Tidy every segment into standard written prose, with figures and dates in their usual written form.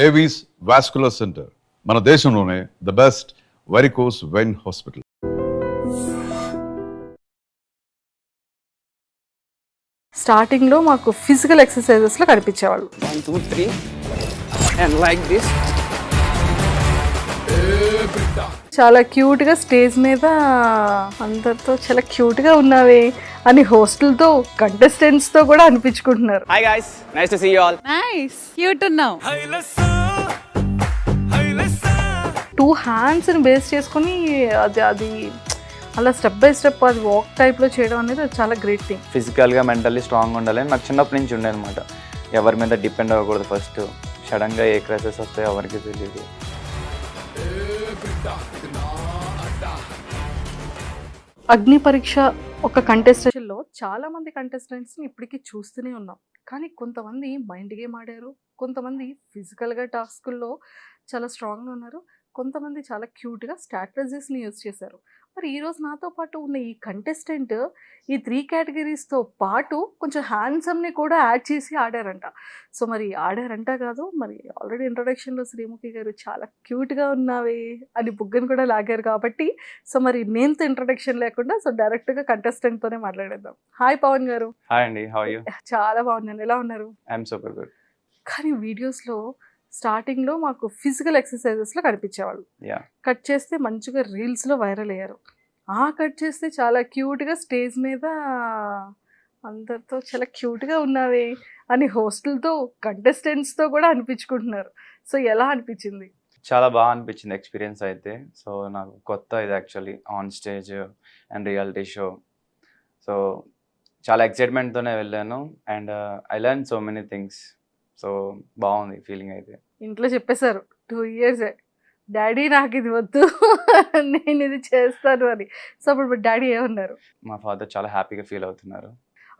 Avis vascular centre మన దేశంలోనే the best varicose vein hospital. స్టార్టింగ్లో మాకు ఫిజికల్ ఎక్సర్సైజెస్లో కనిపించేవాళ్ళు. 1 2 3 and like this. చాలా క్యూట్గా స్టేజ్ మీద అందరితో చాలా క్యూట్గా ఉన్నావే అని హోస్టల్తో కంటెస్టెంట్స్తో కూడా అనిపించుకుంటున్నారు. Hi guys, nice to see you all. Nice cute ఉన్నావు. 2 హ్యాండ్స్ని బేస్ చేసుకుని అది అలా స్టెప్ బై స్టెప్ అది వాక్ టైప్లో చేయడం అనేది అది చాలా గ్రేట్ థింగ్. ఫిజికల్గా మెంటల్లీ స్ట్రాంగ్ ఉండాలి నాకు చిన్నప్పటి నుంచి ఉండే అనమాట. ఎవరి మీద డిపెండ్ అవ్వకూడదు. ఫస్ట్ సడన్గా ఏ క్రైసిస్ వస్తాయో ఎవరికి తెలియదు. అగ్ని పరీక్ష ఒక కంటెస్టెంట్లో చాలా మంది కంటెస్టెంట్స్ని ఇప్పటికీ చూస్తూనే ఉన్నాం. కానీ కొంతమంది మైండ్ గేమ్ ఆడారు, కొంతమంది ఫిజికల్గా టాస్కుల్లో చాలా స్ట్రాంగ్గా ఉన్నారు, కొంతమంది చాలా క్యూట్గా స్ట్రాటజీస్ని యూజ్ చేశారు. మరి ఈరోజు నాతో పాటు ఉన్న ఈ కంటెస్టెంట్ ఈ 3 కేటగిరీస్తో పాటు కొంచెం హ్యాండ్సమ్ని కూడా యాడ్ చేసి ఆడారంట. సో మరి ఆడారంట కాదు, మరి ఆల్రెడీ ఇంట్రొడక్షన్లో శ్రీముఖి గారు చాలా క్యూట్గా ఉన్నావే అని బుగ్గను కూడా లాగారు కాబట్టి సో మరి నేనుతో ఇంట్రొడక్షన్ లేకుండా సో డైరెక్ట్గా కంటెస్టెంట్తోనే మాట్లాడేద్దాం. హాయ్ పవన్ గారు. హాయ్ అండి, హౌ ఆర్ యు? చాలా బాగున్నాను, ఎలా ఉన్నారు? I'm super good. కానీ వీడియోస్లో స్టార్టింగ్లో మాకు ఫిజికల్ ఎక్సర్సైజెస్లో కనిపించేవాళ్ళు. కట్ చేస్తే మంచిగా రీల్స్లో వైరల్ అయ్యారు. కట్ చేస్తే చాలా క్యూట్గా స్టేజ్ మీద అందరితో చాలా క్యూట్గా ఉన్నావే అని హోస్టల్తో కంటెస్టెంట్స్తో కూడా అనిపించుకుంటున్నారు. సో ఎలా అనిపించింది? చాలా బాగా అనిపించింది ఎక్స్పీరియన్స్ అయితే. సో నాకు కొత్త ఇది actually on stage and reality show. So చాలా ఎక్సైట్మెంట్తోనే వెళ్ళాను and I learn so many things. So బాగుంది ఫీలింగ్ అయితే. ఇంట్లో చెప్పేశారు 2 years డాడీ నాకు ఇది వద్దు నేను ఇది చేస్తాను అని. సో అప్పుడు డాడీ ఏమన్నారు? మా ఫాదర్ చాలా హ్యాపీగా ఫీల్ అవుతున్నారు.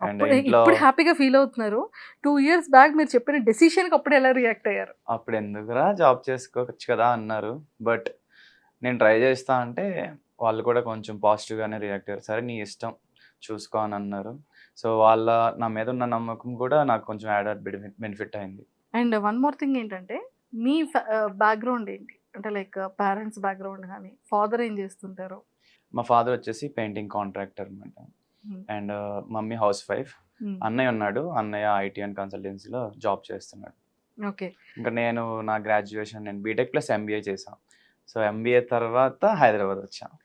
అండ్ ఇప్పుడు హ్యాపీగా ఫీల్ అవుతున్నారు. 2 years బ్యాక్ మీరు చెప్పిన డెసిషన్కి అప్పుడు ఎలా రియాక్ట్ అయ్యారు? అప్పుడు ఎందుకురా జాబ్ చేసుకోవచ్చు కదా అన్నారు. బట్ నేను ట్రై చేస్తా అంటే వాళ్ళు కూడా కొంచెం పాజిటివ్గానే రియాక్ట్ అయ్యారు. సరే నీ ఇష్టం చూసుకో అని అన్నారు. సో వాళ్ళ నా మీద ఉన్న నమ్మకం కూడా నాకు కొంచెం యాడెడ్ బెనిఫిట్ అయింది. అండ్ వన్ మోర్ థింగ్ ఏంటంటే మీ బ్యాక్గ్రౌండ్ ఏంటి అంటే లైక్ పేరెంట్స్ బ్యాక్గ్రౌండ్ కానీ ఫాదర్ ఏం చేస్తుంటారు? మా ఫాదర్ వచ్చేసి పెయింటింగ్ కాంట్రాక్టర్ అనమాట. And mummy house wife. అన్నయ్య ఉన్నాడు, అన్నయ్య ఐటీ అండ్ కన్సల్టెన్సీలో జాబ్ చేస్తున్నాడు. ఓకే. ఇంకా నేను నా గ్రాడ్యుయేషన్ నేను బీటెక్ ప్లస్ ఎంబీఏ చేశాను. సో ఎంబీఏ తర్వాత హైదరాబాద్ వచ్చాను.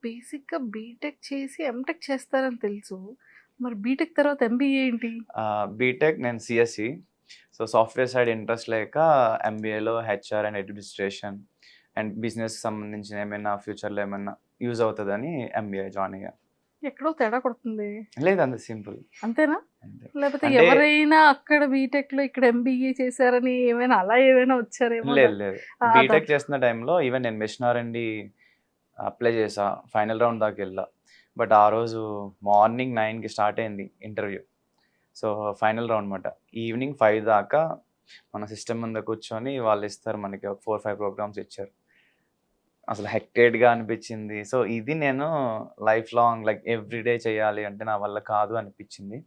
బేసిక్గా బీటెక్ చేసి ఎంటెక్ చేస్తారని తెలుసు, మరి బీటెక్ తర్వాత ఎంబీఏ ఏంటి? బీటెక్ నేను CSC. So software side interest లేక ఎంబీఏలో హెచ్ఆర్ అండ్ అడ్మినిస్ట్రేషన్ అండ్ బిజినెస్కి సంబంధించిన ఏమైనా ఫ్యూచర్లో ఏమైనా యూజ్ అవుతుందని ఎంబీఏ జాయిన్ అయ్యా. ఎక్కడో తేడా కొడుతుంది. లేదు అంత సింపుల్. అంతేనా? అంతే. లేకపోతే ఎవరైనా అక్కడ బీటెక్లో ఇక్కడ ఎంబీఏ చేశారని ఏమైనా అలా ఏమైనా వచ్చారేమో? లేదు లేదు. బీటెక్ చేస్తున్న టైంలో ఈవెన్ నేను మెషిన్ అండి అప్లై చేసా, ఫైనల్ రౌండ్ దాకా వెళ్ళా. బట్ ఆ రోజు మార్నింగ్ 9కి స్టార్ట్ అయింది ఇంటర్వ్యూ. సో ఫైనల్ రౌండ్ అనమాట. ఈవినింగ్ 5 దాకా మన సిస్టమ్ ముందు కూర్చొని వాళ్ళు ఇస్తారు మనకి 4-5 ప్రోగ్రామ్స్ ఇచ్చారు. అసలు హెక్టెడ్గా అనిపించింది. సో ఇది నేను లైఫ్ లాంగ్ లైక్ ఎవ్రీడే చేయాలి అంటే నా వల్ల కాదు అనిపించింది.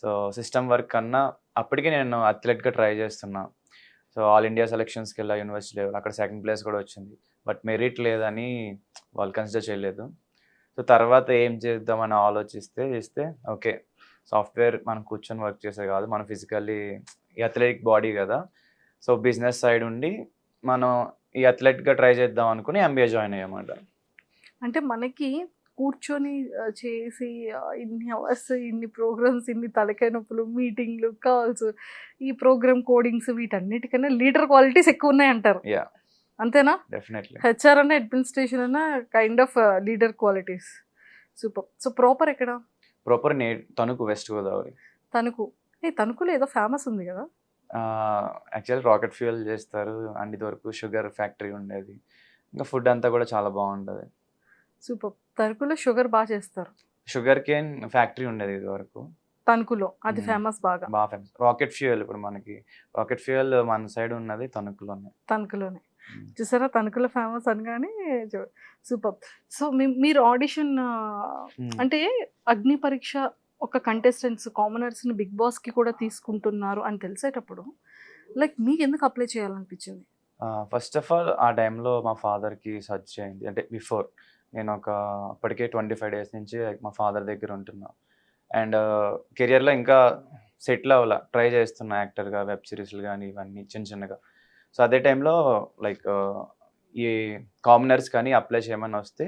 సో సిస్టమ్ వర్క్ కన్నా అప్పటికే నేను అథ్లెట్గా ట్రై చేస్తున్నా. సో ఆల్ ఇండియా సెలెక్షన్స్కి వెళ్ళా యూనివర్సిటీ లెవెల్, అక్కడ 2nd ప్లేస్ కూడా వచ్చింది. బట్ మెరిట్ లేదని వాళ్ళు కన్సిడర్ చేయలేదు. సో తర్వాత ఏం చేద్దామని ఆలోచిస్తే ఓకే సాఫ్ట్వేర్ మనం కూర్చొని వర్క్ చేసే కాదు, మనం ఫిజికల్లీ ఈ అథ్లెటిక్ బాడీ కదా. సో బిజినెస్ సైడ్ ఉండి మనం ఈ అథ్లెట్గా ట్రై చేద్దాం అనుకుని ఎంబీఏ జాయిన్ అయ్యామాట. అంటే మనకి కూర్చొని చేసి ఇన్ని అవర్స్ ఇన్ని ప్రోగ్రామ్స్ ఇన్ని తలకాయ నొప్పులు మీటింగ్లు కాల్స్ ఈ ప్రోగ్రామ్ కోడింగ్స్ వీటన్నిటికన్నా లీడర్ క్వాలిటీస్ ఎక్కువ ఉన్నాయి అంటారు. యా అంతేనా? డెఫినెట్లీ. హెచ్ఆర్ అన్న అడ్మినిస్ట్రేషన్ అన్న kind of leader qualities. Super. So proper ఎక్కడ? Proper Tanuku, west Godavari. తణుకులో ఏదో ఫేమస్ ఉంది కదా? యాక్చువల్లీ రాకెట్ ఫ్యూయల్ చేస్తారు అండ్ ఇది వరకు షుగర్ ఫ్యాక్టరీ ఉండేది. ఇంకా ఫుడ్ అంతా కూడా చాలా బాగుంటుంది. సూపర్. తణుకులో షుగర్ బాగా చేస్తారు. షుగర్ కేన్ ఫ్యాక్టరీ ఉండేది ఇది వరకు తణుకులో, అది ఫేమస్ బాగా ఫేమస్. రాకెట్ ఫ్యూయల్ ఇప్పుడు మనకి రాకెట్ ఫ్యూయల్ మన సైడ్ ఉన్నది తణుకులోనే. చూసారా, తణుకులో ఫేమస్ అనగానే సూపర్. సో మీరు ఆడిషన్ అంటే అగ్ని పరీక్ష ఒక కంటెస్టెంట్స్ కామనర్స్ని బిగ్ బాస్కి కూడా తీసుకుంటున్నారు అని తెలిసేటప్పుడు లైక్ మీకు ఎందుకు అప్లై చేయాలనిపించింది? ఫస్ట్ ఆఫ్ ఆల్ ఆ టైంలో మా ఫాదర్కి సర్జరీ అయింది. అంటే బిఫోర్ నేను అప్పటికే 25 డేస్ నుంచి మా ఫాదర్ దగ్గర ఉంటున్నా. అండ్ కెరియర్లో ఇంకా సెటిల్ అవ్వాల ట్రై చేస్తున్నా యాక్టర్గా, వెబ్ సిరీస్లు కానీ ఇవన్నీ చిన్న చిన్నగా. సో అదే టైంలో లైక్ ఈ కామనర్స్ కానీ అప్లై చేయమని వస్తే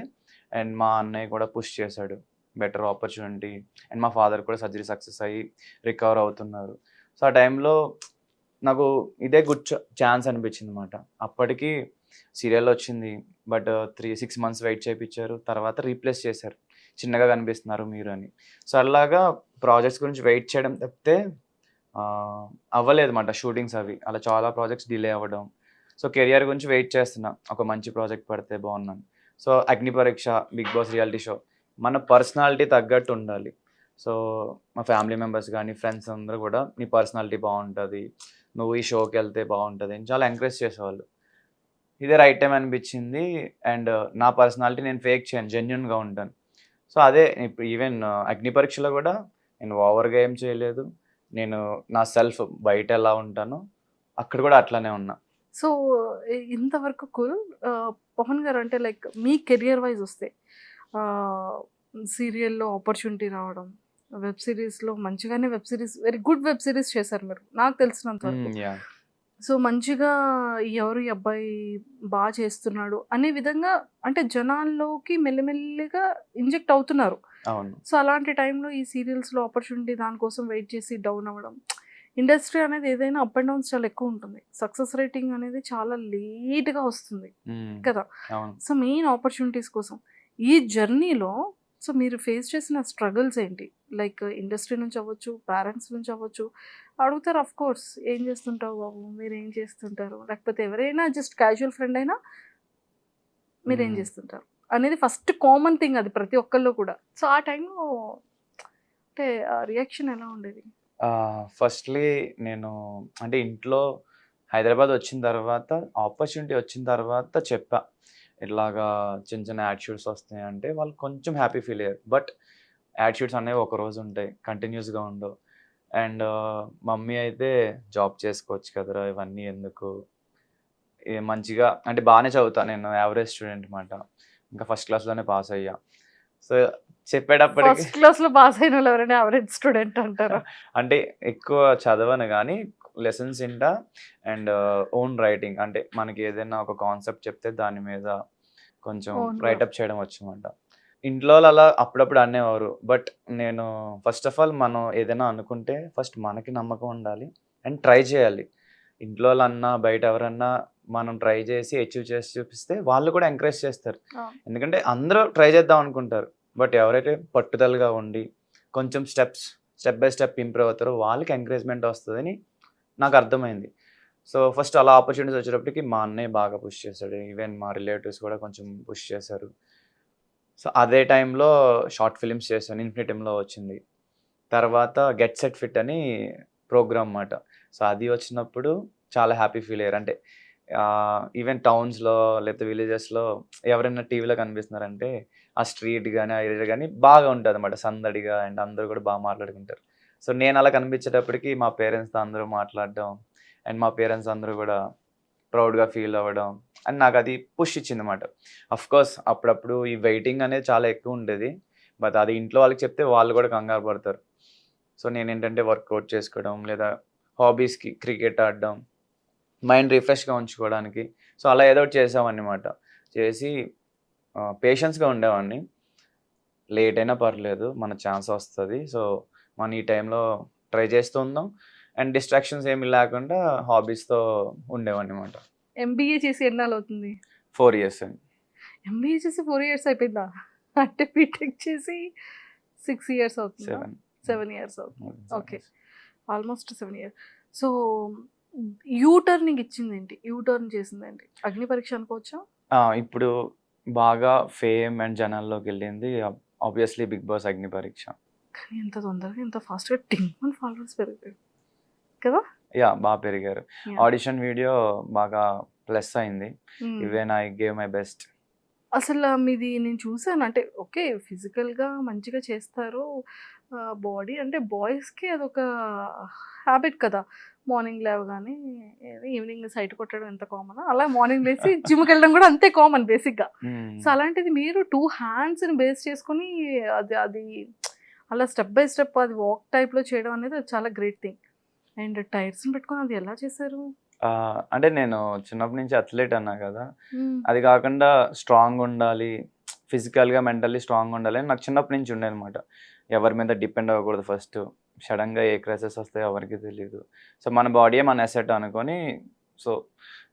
అండ్ మా అన్నయ్య కూడా పుష్ చేశాడు బెటర్ ఆపర్చునిటీ. అండ్ మా ఫాదర్ కూడా సర్జరీ సక్సెస్ అయ్యి రికవర్ అవుతున్నారు. సో ఆ టైంలో నాకు ఇదే గుడ్ ఛాన్స్ అనిపించింది అనమాట. అప్పటికి సీరియల్ వచ్చింది, బట్ 6 మంత్స్ వెయిట్ చేయించారు. తర్వాత రీప్లేస్ చేశారు, చిన్నగా కనిపిస్తున్నారు మీరు అని. సో అలాగా ప్రాజెక్ట్స్ గురించి వెయిట్ చేయడం తప్పితే అవ్వలేదు అన్నమాట షూటింగ్స్ అవి. అలా చాలా ప్రాజెక్ట్స్ డిలే అవ్వడం. సో కెరియర్ గురించి వెయిట్ చేస్తున్నా, ఒక మంచి ప్రాజెక్ట్ పడితే బాగున్నాను. సో అగ్ని పరీక్ష, బిగ్ బాస్ రియాలిటీ షో మన పర్సనాలిటీ తగ్గట్టు ఉండాలి. సో మా ఫ్యామిలీ మెంబర్స్ కానీ ఫ్రెండ్స్ అందరూ కూడా నీ పర్సనాలిటీ బాగుంటుంది, నువ్వు ఈ షోకి వెళ్తే బాగుంటుంది అని చాలా ఎంకరేజ్ చేసేవాళ్ళు. ఇదే రైట్ టైం అనిపించింది. అండ్ నా పర్సనాలిటీ నేను ఫేక్ చేయను, జెన్యున్గా ఉంటాను. సో అదే ఇప్పుడు ఈవెన్ అగ్ని పరీక్షలో కూడా నేను ఓవర్గా ఏం చేయలేదు. నేను నా సెల్ఫ్ బయట ఎలా ఉంటానో అక్కడ కూడా అట్లానే ఉన్నా. సో ఇంతవరకు కూల్. పవన్ గారు అంటే లైక్ మీ కెరియర్ వైజ్ వస్తే సీరియల్లో ఆపర్చునిటీ రావడం, వెబ్ సిరీస్లో మంచిగానే web series, very good web series చేశారు మీరు నాకు తెలిసినంత వరకు. యా సో మంచిగా ఎవరు ఈ అబ్బాయి బాగా చేస్తున్నాడు అనే విధంగా అంటే జనాల్లోకి మెల్లిమెల్లిగా ఇంజెక్ట్ అవుతున్నారు. అవును. సో అలాంటి టైంలో ఈ సీరియల్స్లో ఆపర్చునిటీ దానికోసం వెయిట్ చేసి డౌన్ అవ్వడం, ఇండస్ట్రీ అనేది ఏదైనా అప్ అండ్ డౌన్స్ చాలా ఎక్కువ ఉంటుంది. సక్సెస్ రేటింగ్ అనేది చాలా లేట్గా వస్తుంది కదా. అవును. సో మెయిన్ ఆపర్చునిటీస్ కోసం ఈ జర్నీలో సో మీరు ఫేస్ చేసిన స్ట్రగుల్స్ ఏంటి? లైక్ ఇండస్ట్రీ నుంచి అవ్వచ్చు, పేరెంట్స్ నుంచి అవ్వచ్చు, అడుగుతారు ఆఫ్ కోర్స్ ఏం చేస్తుంటావు బాబు, మీరు ఏం చేస్తుంటారు, లేకపోతే ఎవరైనా జస్ట్ క్యాజువల్ ఫ్రెండ్ అయినా మీరు ఏం చేస్తుంటారు అనేది ఫస్ట్ కామన్ థింగ్, అది ప్రతి ఒక్కళ్ళు కూడా. సో ఆ టైంలో అంటే రియాక్షన్ ఎలా ఉండేది? ఫస్ట్లీ నేను అంటే ఇంట్లో హైదరాబాద్ వచ్చిన తర్వాత ఆపర్చునిటీ వచ్చిన తర్వాత చెప్పా, ఇట్లాగా చిన్న చిన్న యాడ్ షూట్స్ వస్తాయి అంటే వాళ్ళు కొంచెం హ్యాపీ ఫీల్ అయ్యారు. బట్ యాడ్ షూట్స్ అనేవి ఒక రోజు ఉంటాయి, కంటిన్యూస్గా ఉండవు. అండ్ మమ్మీ అయితే జాబ్ చేసుకోవచ్చు కదరా, ఇవన్నీ ఎందుకు, మంచిగా అంటే బాగానే చదువుతా, నేను యావరేజ్ స్టూడెంట్ అనమాట. ఇంకా ఫస్ట్ క్లాస్లోనే పాస్ అయ్యా. సో చెప్పేటప్పటికి ఫస్ట్ క్లాస్లో పాస్ అయిన వాళ్ళు ఎవరైనా యావరేజ్ స్టూడెంట్ అంటారా? అంటే ఎక్కువ చదవను కానీ లెసన్స్ ఇంటా. అండ్ ఓన్ రైటింగ్, అంటే మనకి ఏదైనా ఒక కాన్సెప్ట్ చెప్తే దాని మీద కొంచెం రైటప్ చేయడం వచ్చనమాట. ఇంట్లో అలా అప్పుడప్పుడు అనేవారు. బట్ నేను ఫస్ట్ ఆఫ్ ఆల్ మనం ఏదైనా అనుకుంటే ఫస్ట్ మనకి నమ్మకం ఉండాలి అండ్ ట్రై చేయాలి. ఇంట్లో అన్నా బయట ఎవరన్నా మనం ట్రై చేసి అచీవ్ చేసి చూపిస్తే వాళ్ళు కూడా ఎంకరేజ్ చేస్తారు. ఎందుకంటే అందరూ ట్రై చేద్దాం అనుకుంటారు, బట్ ఎవరైతే పట్టుదలగా ఉండి కొంచెం స్టెప్ బై స్టెప్ ఇంప్రూవ్ అవుతారో వాళ్ళకి ఎంకరేజ్మెంట్ వస్తుందని నాకు అర్థమైంది. సో ఫస్ట్ అలా ఆపర్చునిటీస్ వచ్చేటప్పటికి మా అన్నయ్య బాగా పుష్ చేశాడు, ఈవెన్ మా రిలేటివ్స్ కూడా కొంచెం పుష్ చేశారు. సో అదే టైంలో షార్ట్ ఫిలిమ్స్ చేశాను, ఇన్ఫినిటీమ్లో వచ్చింది. తర్వాత గెట్ సెట్ ఫిట్ అని ప్రోగ్రామ్ అన్నమాట. సో అది వచ్చినప్పుడు చాలా హ్యాపీ ఫీల్ అయ్యారు. అంటే ఈవెన్ టౌన్స్లో లేకపోతే విలేజెస్లో ఎవరైనా టీవీలో కనిపిస్తున్నారంటే ఆ స్ట్రీట్ కానీ ఆ ఏరియా కానీ బాగా ఉంటుంది అన్నమాట, సందడిగా. అండ్ అందరూ కూడా బాగా మాట్లాడుకుంటారు. సో నేను అలా కనిపించేటప్పటికి మా పేరెంట్స్తో అందరూ మాట్లాడడం అండ్ మా పేరెంట్స్ అందరూ కూడా ప్రౌడ్గా ఫీల్ అవ్వడం అండ్ నాకు అది పుష్ ఇచ్చింది అనమాట. అఫ్కోర్స్ అప్పుడప్పుడు ఈ వెయిటింగ్ అనేది చాలా ఎక్కువ ఉండేది, బట్ అది ఇంట్లో వాళ్ళకి చెప్తే వాళ్ళు కూడా కంగారు పడతారు. సో నేను ఏంటంటే వర్కౌట్ చేసుకోవడం లేదా హాబీస్కి క్రికెట్ ఆడడం, మైండ్ రిఫ్రెష్గా ఉంచుకోవడానికి సో అలా ఏదో ఒకటి చేసామన్నమాట. చేసి పేషెన్స్గా ఉండేవాడిని. లేట్ అయినా పర్లేదు, మన ఛాన్స్ వస్తుంది. సో మనం ఈ టైంలో ట్రై చేస్తూ ఉందాం అండ్ డిస్ట్రాక్షన్స్ ఏమి లేకుండా హాబీస్తో ఉండేవాడిని అనమాట. ఎంబీఏ చేసి ఎన్నాళ్ళు అవుతుంది? 4 years అండి. ఎంబీఏ చేసి 4 years అయిపోయిందా? అంటే బీటెక్ చేసి 6 years అవుతుందా? 7 years అవుతుంది. Okay, almost 7 years. So you turning ఇచ్చింది ఏంటి, యూ టర్న్ చేసింది ఏంటి? అగ్ని పరీక్ష అనుకోవచ్చా? ఇప్పుడు బాగా ఫేమ్ అండ్ జనాల్లోకి వెళ్ళింది ఆబ్వియస్లీ బిగ్ బాస్ అగ్ని పరీక్ష. కానీ ఎంత తొందరగా ఎంత ఫాస్ట్గా 10 ఫాలోవర్స్ పెరిగారు కదా. యా బాగా పెరిగారు. ఆడిషన్ వీడియో బాగా ప్లస్ అయింది. Even I gave my best. అసలు మీది నేను చూసాను, అంటే ఓకే ఫిజికల్గా మంచిగా చేస్తారు, బాడీ అంటే బాయ్స్కి అదొక హ్యాబిట్ కదా, మార్నింగ్ లేవగానే ఈవినింగ్ సైట్ కొట్టడం ఎంత కామన్, అలా మార్నింగ్ లేచి జిమ్కి వెళ్ళడం కూడా అంతే కామన్ బేసిక్గా. సో అలాంటిది మీరు 2 హ్యాండ్స్ని బేస్ చేసుకుని అది అలా స్టెప్ బై స్టెప్ అది వాక్ టైప్లో చేయడం అనేది అది చాలా గ్రేట్ థింగ్. అండ్ టైర్స్ని పెట్టుకొని అది ఎలా చేశారు? అంటే నేను చిన్నప్పటి నుంచి అథ్లెట్ అన్నా కదా, అది కాకుండా స్ట్రాంగ్ ఉండాలి, ఫిజికల్గా మెంటల్లీ స్ట్రాంగ్ ఉండాలి అని నాకు చిన్నప్పటి నుంచి ఉండే అనమాట. ఎవరి మీద డిపెండ్ అవ్వకూడదు, ఫస్ట్ సడన్గా ఏ క్రైసిస్ వస్తాయో ఎవరికి తెలియదు. సో మన బాడీయే మన అసెట్ అనుకొని, సో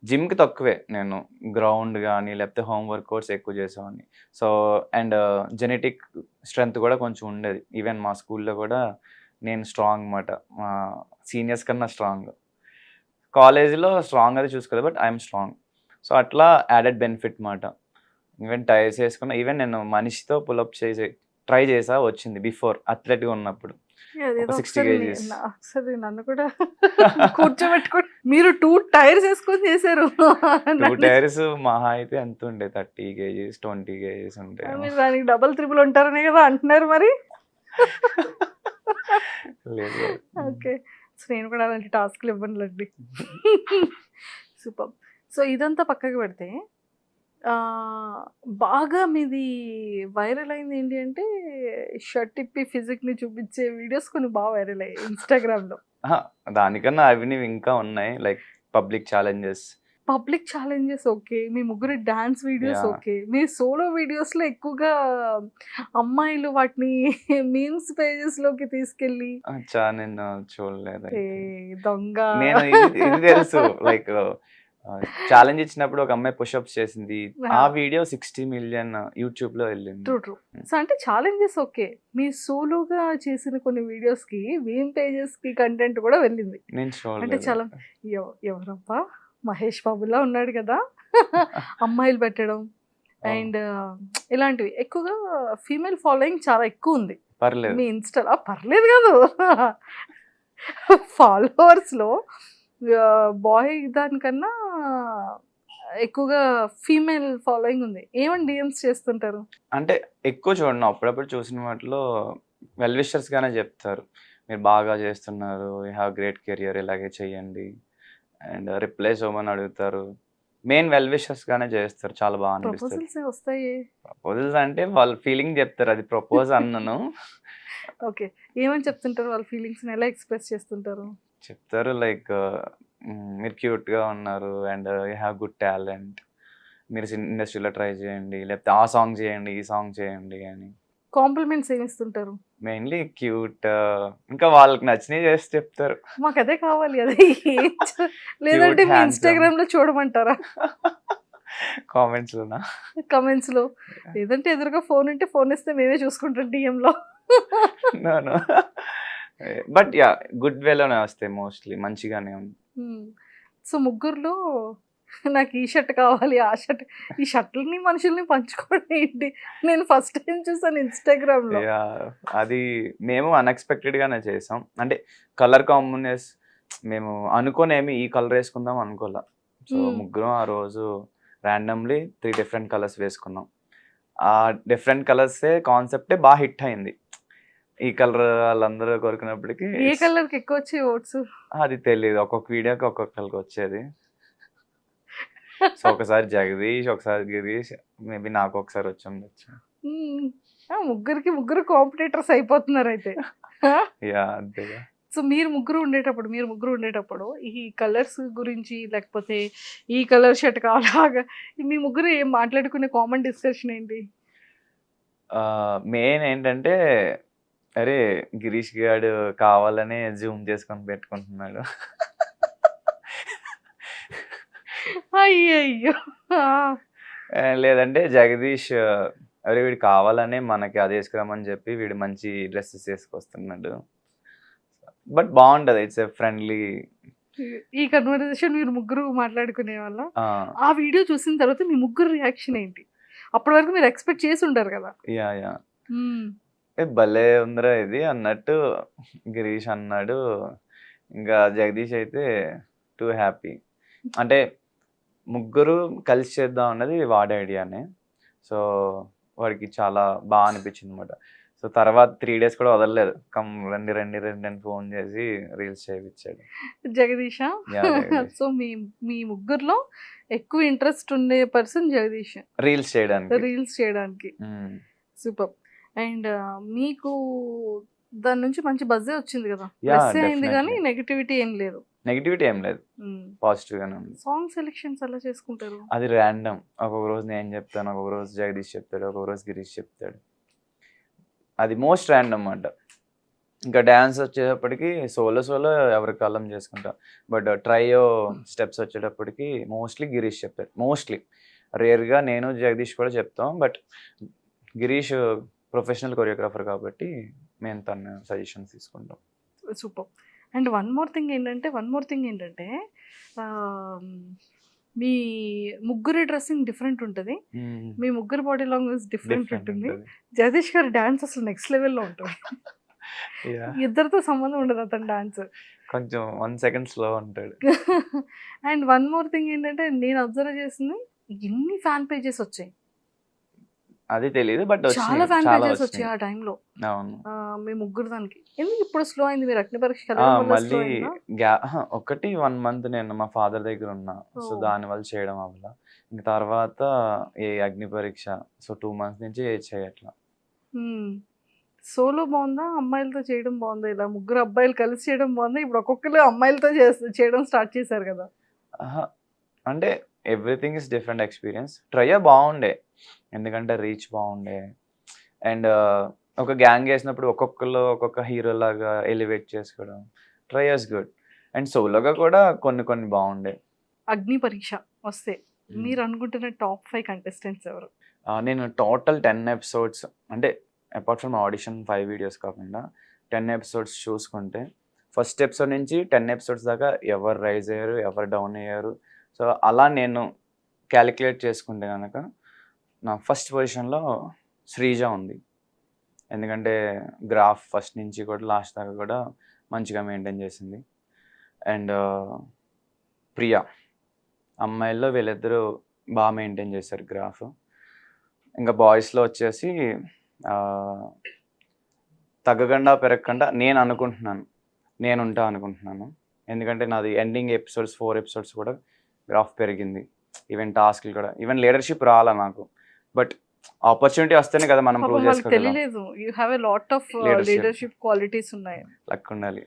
జిమ్కి తక్కువే, నేను గ్రౌండ్ కానీ లేకపోతే హోమ్ వర్కౌట్స్ ఎక్కువ చేసేవాడిని. సో అండ్ జెనెటిక్ స్ట్రెంగ్త్ కూడా కొంచెం ఉండేది. ఈవెన్ మా స్కూల్లో కూడా నేను స్ట్రాంగ్ అనమాట, మా సీనియర్స్ కన్నా స్ట్రాంగ్. కాలేజీలో స్ట్రాంగ్ అది చూసుకోలేదు, బట్ ఐఎమ్ స్ట్రాంగ్. సో అట్లా యాడెడ్ బెనిఫిట్ మాట. ఈవెన్ టైర్స్ వేసుకున్నా, ఈవెన్ నేను మనిషితో పుల్అప్ చేసి ట్రై చేసా, వచ్చింది బిఫోర్ అథ్లెట్గా ఉన్నప్పుడు. అదేదో 60 ఒకసారి kgs. ఒకసారి నన్ను కూడా కూర్చోబెట్టుకొని మీరు 2 టైర్స్ వేసుకొని చేశారు. 2 టైర్స్ మహా అయితే ఎంత ఉండే, 30 kgs 20 kgs ఉంటాయి. మీరు దానికి డబల్ త్రిబుల్ ఉంటారనే కదా అంటున్నారు మరి. లేదు. ఓకే, సో నేను కూడా అలాంటి టాస్క్లు ఇవ్వనులేండి. సూపర్. సో ఇదంతా పక్కకి పెడితే బాగా మీది వైరల్ అయింది ఏంటి అంటే షర్ట్ ఇప్పి ఫిజిక్ని చూపించే వీడియోస్ కొన్ని బాగా వైరల్ అయ్యాయి ఇన్స్టాగ్రామ్లో. దానికన్నా అవి ఇంకా ఉన్నాయి, like public challenges. Public challenges okay, మీ ముగ్గురి డాన్స్ వీడియోస్ Yeah. ఓకే, మీ సోలో వీడియోస్లో ఎక్కువగా అమ్మాయిలు వాటిని మీమ్స్ పేజెస్లోకి తీసుకెళ్ళి నేను చూడలేదు. ఏ దొంగ నేను ఇది తెలుసు, లైక్ ఛాలెంజ్ ఇచ్చినప్పుడు ఒక అమ్మాయి పుషప్స్ చేసింది, ఆ వీడియో 60 million యూట్యూబ్ లో వెళ్ళింది. ట్రూ. సో అంటే ఛాలెంజెస్ ఓకే, మీ సోలోగా చేసిన కొన్ని వీడియోస్కి మీమ్ పేజెస్కి కంటెంట్ కూడా వెళ్ళింది. నేను అంటే చూడలేదు. చాలా ఎవరబ్బా మహేష్ బాబులా ఉన్నాడు కదా అమ్మాయిలు పెట్టడం అండ్ ఇలాంటివి ఎక్కువగా ఫీమేల్ ఫాలోయింగ్ చాలా ఎక్కువ ఉంది పర్లేదు. మీ ఇన్స్టాలో. పర్లేదు కాదు, ఫాలోవర్స్లో బాయ్ దానికన్నా ఎక్కువగా ఫీమేల్ ఫాలోయింగ్ ఉంది. ఏమని డిఎమ్స్ చేస్తుంటారు? అంటే ఎక్కువ చూడను, అప్పుడప్పుడు చూసిన వాటిలో వెల్ విషర్స్ గానే చెప్తారు, మీరు బాగా చేస్తున్నారు, యూ హ్యావ్ గ్రేట్ కెరియర్, ఇలాగే చెయ్యండి, అండ్ రిప్లై చేయమని అడుగుతారు. మెయిన్ వెల్ విషర్స్ గానే చేస్తారు, చాలా బాగా అనిపిస్తుంది. ప్రపోజల్స్ వస్తాయి. ప్రపోజల్స్ అంటే వాళ్ళ ఫీలింగ్ చెప్తారు, అది ప్రపోజ్ అన్నను. ఓకే, ఏమని చెప్తుంటారు? వాళ్ళ ఫీలింగ్స్ని ఎలా ఎక్స్ప్రెస్ చేస్తుంటారు? చెప్తారు లైక్ మీరు క్యూట్గా ఉన్నారు and you have good talent, మీరు ఇండస్ట్రీలో ట్రై చేయండి, లేకపోతే ఆ సాంగ్ చేయండి, ఈ సాంగ్ చేయండి అని. కాంప్లిమెంట్స్ ఏమి ఇస్తుంటారు? మెయిన్లీ క్యూట్, ఇంకా వాళ్ళకి నచ్చినవి చేసి చెప్తారు. మాకు అదే కావాలి, అదే లేదంటే మీ handsome. ఇన్స్టాగ్రామ్ లో చూడమంటారా? కామెంట్స్ లోనా? కమెంట్స్ లో, లేదంటే ఎదురుగా ఫోన్ ఉంటే ఫోన్ ఇస్తే మేమే చూసుకుంటాం డిఎం లో. నో బట్ యా, గుడ్ వేలోనే వస్తాయి మోస్ట్లీ, మంచిగానే ఉంది. సో ముగ్గురులో నాకు ఈ షర్ట్ కావాలి, ఆ షర్ట్, ఈ షర్ట్లని మనుషుల్ని పంచుకోవడం ఏంటి? నేను ఫస్ట్ టైం చూసాను ఇన్స్టాగ్రామ్ లో. యా, అది మేము అన్ఎక్స్పెక్టెడ్ గానే చేసాం. అంటే కలర్ కాంబినేషన్ మేము అనుకోనేమి ఈ కలర్ వేసుకుందాం అనుకోలే. సో ముగ్గురం ఆ రోజు ర్యాండమ్లీ 3 different కలర్స్ వేసుకున్నాం. ఆ డిఫరెంట్ కలర్సే కాన్సెప్టే బాగా హిట్ అయింది. ఈ కలర్ వాళ్ళందరూ కోరుకున్నప్పటికీ ఏ కలర్ కి ఎక్కువ వచ్చే ఓట్స్? అది తెలియదు, ఒక్కొక్క వీడియోకి ఒక్కొక్కరికి వచ్చేది. సో ఒకసారి జగదీష్, ఒకసారి గిరీష్, మేబీ నాకు ఒకసారి వచ్చి ఉండొచ్చు. ముగ్గురు కాంపిటేటర్స్ అయిపోతున్నారు అయితే. యా అంతేగా. సో మీరు ముగ్గురు ఉండేటప్పుడు ఈ కలర్స్ గురించి, లేకపోతే ఈ కలర్ షర్ట్ కావాలా, మీ ముగ్గురు ఏం మాట్లాడుకునే కామన్ డిస్కషన్ ఏంటి? మెయిన్ ఏంటంటే, అరే గిరీష్ గాడు కావాలనే జూమ్ చేసుకొని పెట్టుకుంటున్నాడు. అయ్యయ్యో. లేదంటే జగదీష్, అరే వీడు కావాలనే మనకి అది వేసుకురామని చెప్పి వీడు మంచి డ్రెస్సెస్ వేసుకొస్తున్నాడు. బట్ బాగుంటది, ఇట్స్ ఎ ఫ్రెండ్లీ. ఈ కన్వర్సేషన్ మీరు ముగ్గురు మాట్లాడుకునే వాళ్ళ? ఆ వీడియో చూసిన తర్వాత మీ ముగ్గురు రియాక్షన్ ఏంటి? అప్పటి వరకు మీరు ఎక్స్పెక్ట్ చేసి ఉంటారు కదా. యా భలే ఉందిరా ఇది అన్నట్టు గిరీష్ అన్నాడు. ఇంకా జగదీష్ అయితే టూ హ్యాపీ. అంటే ముగ్గురు కలిసి చేద్దాం అన్నది వాడి ఐడియానే. సో వాడికి చాలా బాగా అనిపించింది అనమాట. సో తర్వాత 3 days కూడా వదలలేదు. రండి రండి రండి అని ఫోన్ చేసి రీల్స్ చేయించాడు. జగదీష్. జగదీష్. సో మీ మీ ముగ్గురులో ఎక్కువ ఇంట్రెస్ట్ ఉండే పర్సన్ జగదీష్ రీల్స్ చేయడానికి. రీల్స్ చేయడానికి. మ్మ్. సూపర్. అండ్ మీకు దాని నుంచి మంచి బజ్జే వచ్చింది కదా, Yeah, ప్లస్ అయింది కానీ definitely. నెగిటివిటీ ఏం లేదు. నెగిటివిటీ ఏం లేదు, పాజిటివ్ గానే ఉంది. సాంగ్ సెలెక్షన్స్ ఎలా చేసుకుంటారు? అది ర్యాండమ్. ఒక్కొక్క రోజు నేను చెప్తాను, ఒక్కొక్క రోజు జగదీష్ చెప్తాడు, ఒక్కొక్క రోజు గిరీష్ చెప్తాడు. అది మోస్ట్ ర్యాండమ్ అన్నమాట. ఇంకా డ్యాన్స్ వచ్చేటప్పటికి సోలో ఎవరి కాలం చేసుకుంటాం. బట్ ట్రైయో స్టెప్స్ వచ్చేటప్పటికి మోస్ట్లీ గిరీష్ చెప్తాడు. మోస్ట్లీ రేర్గా నేను జగదీష్ కూడా చెప్తాం. బట్ గిరీష్ ప్రొఫెషనల్ కొరియోగ్రాఫర్ కాబట్టి మేము తన సజెషన్స్ తీసుకుంటాం. Super. And one more thing ఏంటంటే ఆ, మీ ముగ్గురి డ్రెస్సింగ్ డిఫరెంట్ ఉంటుంది, మీ ముగ్గురు బాడీ లాంగ్వేజ్ డిఫరెంట్ Different ఉంటుంది. ఉంటది. జగదీష్ గారి డాన్స్ అసలు నెక్స్ట్ లెవెల్లో ఉంటుంది. Yeah. ఇద్దరితో సంబంధం ఉండదు అతని డాన్స్. కొంచెం 1 second స్లో ఉంటాడు. అండ్ వన్ మోర్ థింగ్ ఏంటంటే నేను అబ్జర్వ్ చేసింది, ఎన్ని ఫ్యాన్ పేజెస్ వచ్చాయి, అది తెలియదు బట్ చాలా ఫ్యాన్ పేజెస్ వచ్చాయి ఆ టైంలో అవును. మీ ముగ్గురు దానికి. ఎందుకు ఇప్పుడు స్లో అయింది? మీరు అగ్ని పరీక్ష మళ్ళీ ఒకటి 1 month నేను మా ఫాదర్ దగ్గర ఉన్నా. So Oh. దాని వల్ల చేయడం అవ్వాల. ఇంక తర్వాత ఏ అగ్ని పరీక్ష. సో 2 months నుంచి చేయట్లా. సోలో బాగుందా, అమ్మాయిలతో చేయడం బాగుందా? ఇలా ముగ్గురు అబ్బాయిలు కలిసి చేయడం బాగుందా? ఇప్పుడు ఒక్కొక్కరు అమ్మాయిలతో చేయడం స్టార్ట్ చేశారు కదా. ఆహా, అంటే ఎవ్రీథింగ్ ఇస్ డిఫరెంట్ ఎక్స్పీరియన్స్. ట్రయ బాగుండే, ఎందుకంటే రీచ్ బాగుండే. అండ్ ఒక గ్యాంగ్ వేసినప్పుడు ఒక్కొక్కరు ఒక్కొక్క హీరో లాగా ఎలివేట్ చేసుకోవడం. ట్రయస్ గుడ్. అండ్ సోలోగా కూడా కొన్ని బాగుండే. అగ్ని పరీక్ష వస్తే మీరు అనుకుంటున్న టాప్ 5 కంటెస్టెంట్స్ ఎవరు? నేను టోటల్ 10 episodes, అంటే అపార్ట్ ఫ్రమ్ ఆడిషన్ 5 videos కాకుండా 10 episodes చూసుకుంటే ఫస్ట్ ఎపిసోడ్ నుంచి 10 episodes దాకా ఎవరు రైజ్ అయ్యారు, ఎవరు డౌన్ అయ్యారు. సో అలా నేను క్యాలిక్యులేట్ చేసుకుంటే కనుక నా ఫస్ట్ పొజిషన్లో శ్రీజ ఉంది. ఎందుకంటే గ్రాఫ్ ఫస్ట్ నుంచి కూడా లాస్ట్ దాకా కూడా మంచిగా మెయింటైన్ చేసింది. అండ్ ప్రియా, అమ్మాయిల్లో వీళ్ళిద్దరూ బాగా మెయింటైన్ చేశారు గ్రాఫ్. ఇంకా బాయ్స్లో వచ్చేసి తగ్గకుండా పెరగకుండా నేను అనుకుంటున్నాను. ఎందుకంటే నాది ఎండింగ్ ఎపిసోడ్స్ 4 episodes కూడా గ్రాఫ్ పెరిగింది. ఈవెన్ టాస్క్లు కూడా, ఈవెన్ లీడర్షిప్ రాలా నాకు. బట్ ఆపర్చునిటీ వస్తేనే కదా మనం ప్రూవ్ చేసుకోగలం. తెలియలేదు, you have a lot of leadership qualities ఉన్నాయి. లక్ ఉండాలి.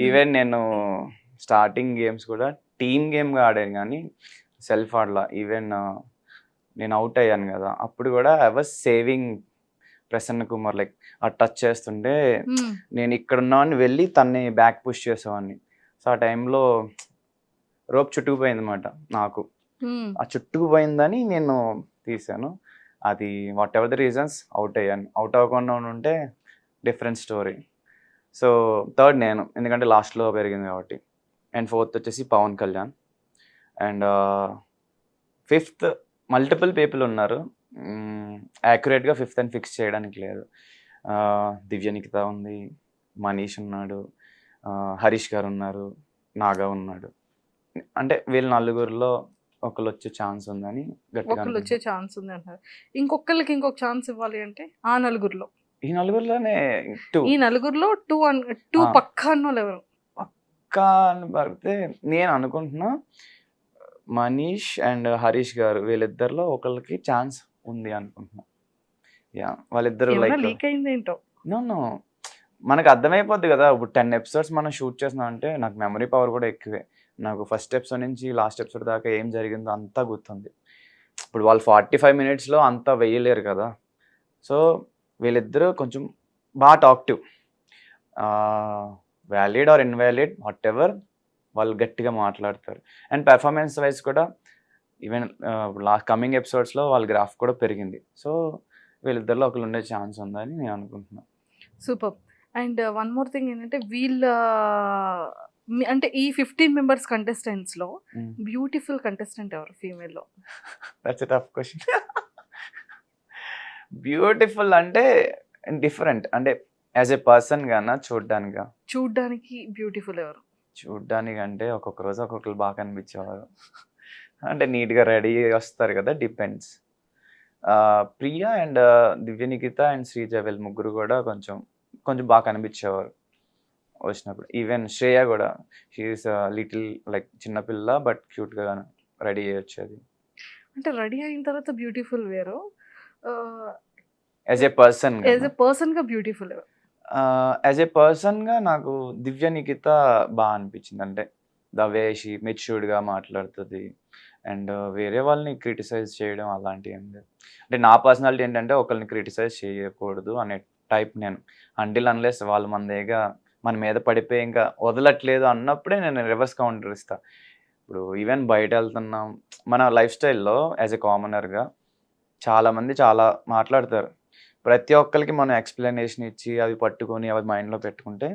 ఈవెన్ నేను స్టార్టింగ్ గేమ్స్ కూడా టీమ్ గేమ్గా ఆడాను కానీ సెల్ఫ్ ఆడలా. ఈవెన్ నేను అవుట్ అయ్యాను కదా, అప్పుడు కూడా I was saving Prasanna Kumar. Like ఆ టచ్ చేస్తుంటే నేను ఇక్కడ ఉన్నాను వెళ్ళి తన్ని బ్యాక్ పుష్ చేసేవాడిని. సో ఆ టైంలో రోప్ చుట్టుకుపోయింది అనమాట నాకు. ఆ చుట్టుకుపోయిందని నేను తీసాను. అది what ever the reasons out అయ్యాను. అవుట్ అవ్వకుండా ఉంటే డిఫరెంట్ స్టోరీ. సో థర్డ్ నేను, ఎందుకంటే లాస్ట్లో పెరిగింది కాబట్టి. అండ్ ఫోర్త్ వచ్చేసి Pawan Kalyan. And fifth multiple people ఉన్నారు. యాక్యురేట్గా 5th అని ఫిక్స్ చేయడానికి లేదు. దివ్య నిఖిత ఉంది, మనీష్ ఉన్నాడు, హరీష్ గారు ఉన్నారు, నాగా ఉన్నాడు. అంటే వీళ్ళ నలుగురిలో ఒకళ్ళు వచ్చే ఛాన్స్ ఉందని గట్టిగా ఒకళ్ళు వచ్చే ఛాన్స్ ఉంది అంటారు. ఇంకొకళ్ళకి ఇంకొక ఛాన్స్ ఇవ్వాలి అంటే ఆ నలుగురిలో, ఈ నలుగురిలోనే 2 ఈ నలుగురిలో 2 పక్కా అన్నోళ్ళు ఎవరు? పక్కా అని పడితే నేను అనుకుంటున్నా మనీష్ అండ్ హరీష్ గారు, వీళ్ళిద్దరిలో ఒకళ్ళకి ఛాన్స్ ఉంది అనుకుంటున్నా. యా, వాళ్ళిద్దరు లైక్ లీక్ అయింది ఏంటో. నో మనకు అర్థమైపోద్ది కదా. ఇప్పుడు 10 episodes మనం షూట్ చేస్తున్నాం అంటే నాకు మెమరీ పవర్ కూడా ఎక్కువే. నాకు ఫస్ట్ ఎపిసోడ్ నుంచి లాస్ట్ ఎపిసోడ్ దాకా ఏం జరిగిందో అంతా గుర్తుంది. ఇప్పుడు వాళ్ళు 45 minutesలో అంతా వేయలేరు కదా. సో వీళ్ళిద్దరూ కొంచెం బాగా talkative, valid or invalid whatever, వాళ్ళు గట్టిగా మాట్లాడతారు. అండ్ పెర్ఫార్మెన్స్ వైజ్ కూడా ఈవెన్ కమింగ్ ఎపిసోడ్స్లో వాళ్ళ గ్రాఫ్ కూడా పెరిగింది. సో వీళ్ళిద్దరిలో ఒకళ్ళు ఉండే ఛాన్స్ ఉందని నేను అనుకుంటున్నాను. Super. And one more thing ఏంటంటే అంటే ఈ 15 members కంటెస్టెంట్స్లో బ్యూటిఫుల్ కంటెస్టెంట్ ఎవరు ఫీమేల్లో? That's a tough question. Beautiful అంటే డిఫరెంట్, అంటే యాజ్ ఎ పర్సన్ గానా చూడ్డానికి బ్యూటిఫుల్ ఎవరు? చూడ్డానికి అంటే ఒక్కొక్క రోజు ఒక్కొక్కరు బాగా కనిపించేవారు. అంటే నీట్గా రెడీ వస్తారు కదా, depends. Priya and Divya Nikhita and Sreeja వీళ్ళు ముగ్గురు కూడా కొంచెం కొంచెం బాగా కనిపించేవారు వచ్చినప్పుడు. ఈవెన్ శ్రేయ కూడా షీఈస్ లిటిల్ లైక్ చిన్నపిల్ల బట్ క్యూట్గా రెడీ అయ్యొచ్చు అది. అంటే రెడీ అయిన తర్వాత బ్యూటిఫుల్ వేరు, as a person as a పర్సన్గా బ్యూటిఫుల్. యాజ్ ఏ పర్సన్గా నాకు దివ్య నిఖిత బాగా అనిపించింది. అంటే ద వే షీ మెచ్యూర్డ్గా మాట్లాడుతుంది అండ్ వేరే వాళ్ళని క్రిటిసైజ్ చేయడం అలాంటివి ఏం లేదు. అంటే నా పర్సనాలిటీ ఏంటంటే ఒకరిని క్రిటిసైజ్ చేయకూడదు అనే టైప్ నేను. అంటిల్ అన్లెస్ వాళ్ళు మన మీద పడిపోయి ఇంకా వదలట్లేదు అన్నప్పుడే నేను రివర్స్ కౌంటర్ ఇస్తాను. ఇప్పుడు ఈవెన్ బయట వెళ్తున్నాం, మన లైఫ్ స్టైల్లో యాజ్ ఎ కామనర్గా చాలామంది చాలా మాట్లాడతారు. ప్రతి ఒక్కరికి మనం ఎక్స్ప్లెనేషన్ ఇచ్చి అవి పట్టుకొని అవి మైండ్లో పెట్టుకుంటే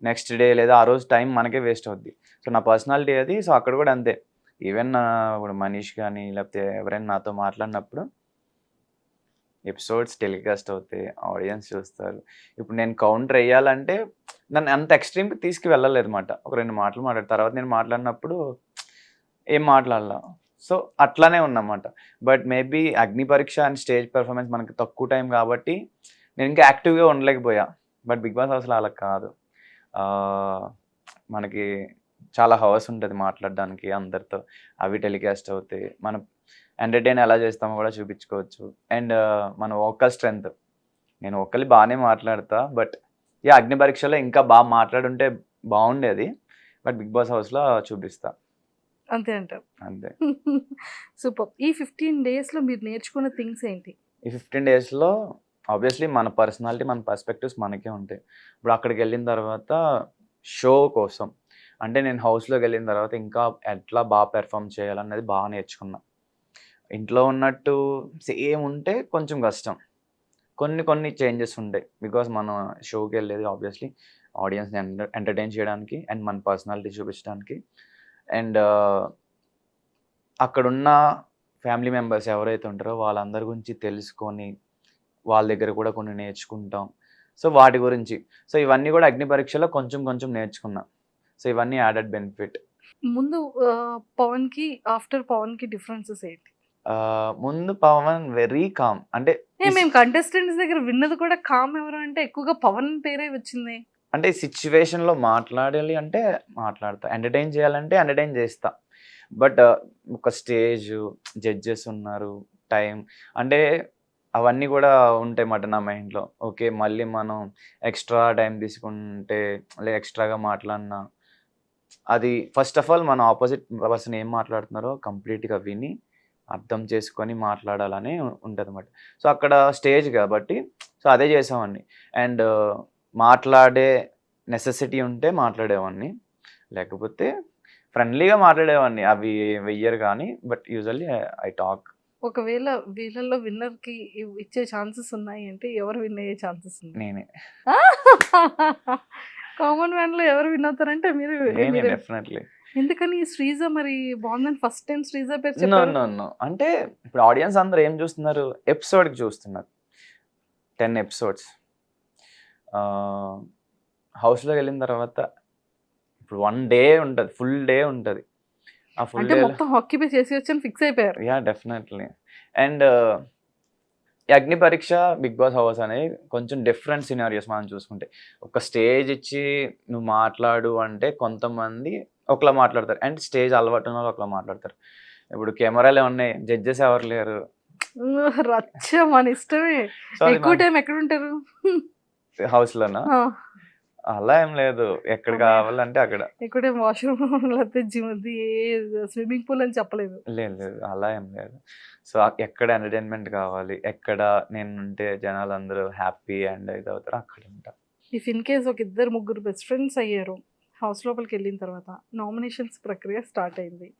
నెక్స్ట్ డే లేదా ఆ రోజు టైం మనకే వేస్ట్ అవుద్ది. సో నా పర్సనాలిటీ అది. సో అక్కడ కూడా అంతే. ఈవెన్ ఇప్పుడు మనీష్ కానీ లేకపోతే ఎవరైనా నాతో మాట్లాడినప్పుడు ఎపిసోడ్స్ టెలికాస్ట్ అవుతాయి, ఆడియన్స్ చూస్తారు. ఇప్పుడు నేను కౌంటర్ వేయాలంటే నన్ను అంత ఎక్స్ట్రీమ్కి తీసుకువెళ్ళలేదు అనమాట. ఒక 2 మాటలు మాట్లాడిన తర్వాత నేను మాట్లాడినప్పుడు ఏం మాట్లాడాల. సో అట్లానే ఉన్నమాట. బట్ మేబీ అగ్ని పరీక్ష అండ్ స్టేజ్ పెర్ఫార్మెన్స్ మనకి తక్కువ టైం కాబట్టి నేను ఇంకా యాక్టివ్గా ఉండలేకపోయా. బట్ బిగ్ బాస్ హౌస్లో అలా కాదు. మనకి చాలా హవర్స్ ఉంటుంది మాట్లాడడానికి అందరితో. అవి టెలికాస్ట్ అవుతాయి. మనం ఎంటర్టైన్ ఎలా చేస్తామో కూడా చూపించుకోవచ్చు. అండ్ మన వోకల్ స్ట్రెంత్, నేను ఒకళ్ళు బాగానే మాట్లాడతా. బట్ అగ్ని పరీక్షలో ఇంకా బాగా మాట్లాడుంటే బాగుండేది. బట్ బిగ్ బాస్ హౌస్లో చూపిస్తా అంతే అంటారు. అంతే. సూపర్. ఈ 15 డేస్లో మీరు నేర్చుకున్న థింగ్స్ ఏంటి? ఈ 15 డేస్లో ఆబ్వియస్లీ మన పర్సనాలిటీ, మన పర్స్పెక్టివ్స్ మనకే ఉంటాయి. ఇప్పుడు అక్కడికి వెళ్ళిన తర్వాత షో కోసం అంటే నేను హౌస్లోకి వెళ్ళిన తర్వాత ఇంకా ఎట్లా బాగా పెర్ఫామ్ చేయాలన్నది బాగా నేర్చుకున్నా. ఇంట్లో ఉన్నట్టు సేమ్ ఉంటే కొంచెం కష్టం. కొన్ని చేంజెస్ ఉంటాయి. బికాస్ మనం షోకి వెళ్ళేది ఆబ్వియస్లీ ఆడియన్స్ని ఎంటర్టైన్ చేయడానికి అండ్ మన పర్సనాలిటీ చూపించడానికి. అండ్ అక్కడున్న ఫ్యామిలీ మెంబర్స్ ఎవరైతే ఉంటారో వాళ్ళందరి గురించి తెలుసుకొని వాళ్ళ దగ్గర కూడా కొన్ని నేర్చుకుంటాం. సో వాటి గురించి ఇవన్నీ కూడా అగ్ని పరీక్షలో కొంచెం నేర్చుకున్నా. సో ఇవన్నీ యాడెడ్ బెనిఫిట్. ముందు పవన్కి ఆఫ్టర్ పవన్కి డిఫరెన్సెస్ ఏంటి? ముందు పవన్ వెరీ కామ్. అంటే మేము కంటెస్టెంట్స్ దగ్గర విన్నది కూడా కామ్ ఎవరు అంటే ఎక్కువగా పవన్ పేరే వచ్చింది. అంటే సిచ్యువేషన్లో మాట్లాడాలి అంటే మాట్లాడతా, ఎంటర్టైన్ చేయాలంటే ఎంటర్టైన్ చేస్తా. బట్ ఒక స్టేజ్, జడ్జెస్ ఉన్నారు, టైం అంటే అవన్నీ కూడా ఉంటాయి మాట నా మైండ్లో. ఓకే మళ్ళీ మనం ఎక్స్ట్రా టైం తీసుకుంటే లేదా ఎక్స్ట్రాగా మాట్లాడినా అది ఫస్ట్ ఆఫ్ ఆల్ మన ఆపోజిట్ పర్సన్ ఏం మాట్లాడుతున్నారో కంప్లీట్గా విని అర్థం చేసుకొని మాట్లాడాలని ఉంటుంది అన్నమాట. సో అక్కడ స్టేజ్ కాబట్టి అదే చేసామండి. అండ్ మాట్లాడే నెసెసిటీ ఉంటే మాట్లాడేవాడిని, లేకపోతే ఫ్రెండ్లీగా మాట్లాడేవాడిని. అవి వెయ్యరు కానీ బట్ యూజువల్లీ ఐ టాక్. ఒకవేళ వీళ్ళల్లో విన్నర్కి ఇచ్చే ఛాన్సెస్ ఉన్నాయి అంటే ఎవరు విన్ అయ్యే ఛాన్సెస్ ఉన్నాయి? నేనే. కామన్ మ్యాన్ లో ఎవరు విన్ అవుతారంటే మీరు. డెఫినెట్లీ. ఎందుకని శ్రీజ మరి బాగుందని ఫస్ట్ టైం శ్రీజ పేరు చెప్పారు? నో అంటే ఇప్పుడు ఆడియన్స్ అందరూ ఏం చూస్తున్నారు, ఎపిసోడ్కి చూస్తున్నారు. 10 ఎపిసోడ్స్ హౌస్లోకి వెళ్ళిన తర్వాత ఇప్పుడు 1 డే ఉంటుంది, ఫుల్ డే ఉంటుంది. ఆ ఫుల్ అంటే డే మొత్తం ఆక్యుపై చేసి వచ్చి ఫిక్స్ అయిపోయారు. డెఫినెట్లీ. అండ్ అగ్ని పరీక్ష, బిగ్ బాస్ హౌస్ అనేది కొంచెం డిఫరెంట్ సినారియోస్ మనం చూసుకుంటే. ఒక స్టేజ్ ఇచ్చి నువ్వు మాట్లాడు అంటే కొంతమంది ఒకలా మాట్లాడతారు అండ్ స్టేజ్ అలవాటు ఉన్న వాళ్ళు ఒకలా మాట్లాడతారు. ఇప్పుడు కెమెరాలే ఉన్నాయి, జడ్జెస్ ఎవరు లేరు. రచ్చ మన ఇష్టమే. ఎక్కువ టైం ఎక్కడ ఉంటారు? హౌస్లోనా? అలా ఏం లేదు, ఎక్కడ కావాలంటే అక్కడ. ఎక్కువ టైం వాష్రూమ్ లేకపోతే జిమ్, స్విమ్మింగ్ పూల్ అని చెప్పలేదు. లేదు అలా ఏం లేదు. సో ఎక్కడ ఎంటర్టైన్మెంట్ కావాలి, ఎక్కడ నేను ఉంటే జనాలు అందరూ హ్యాపీ అండ్ ఇది అవుతారు అక్కడ ఉంటా. ఇఫ్ ఇన్ కేస్ ఒక 2-3 బెస్ట్ ఫ్రెండ్స్ అయ్యారు, హౌస్ లోపలికి వెళ్ళిన తర్వాత నామినేషన్స్ ప్రక్రియ స్టార్ట్ అయింది.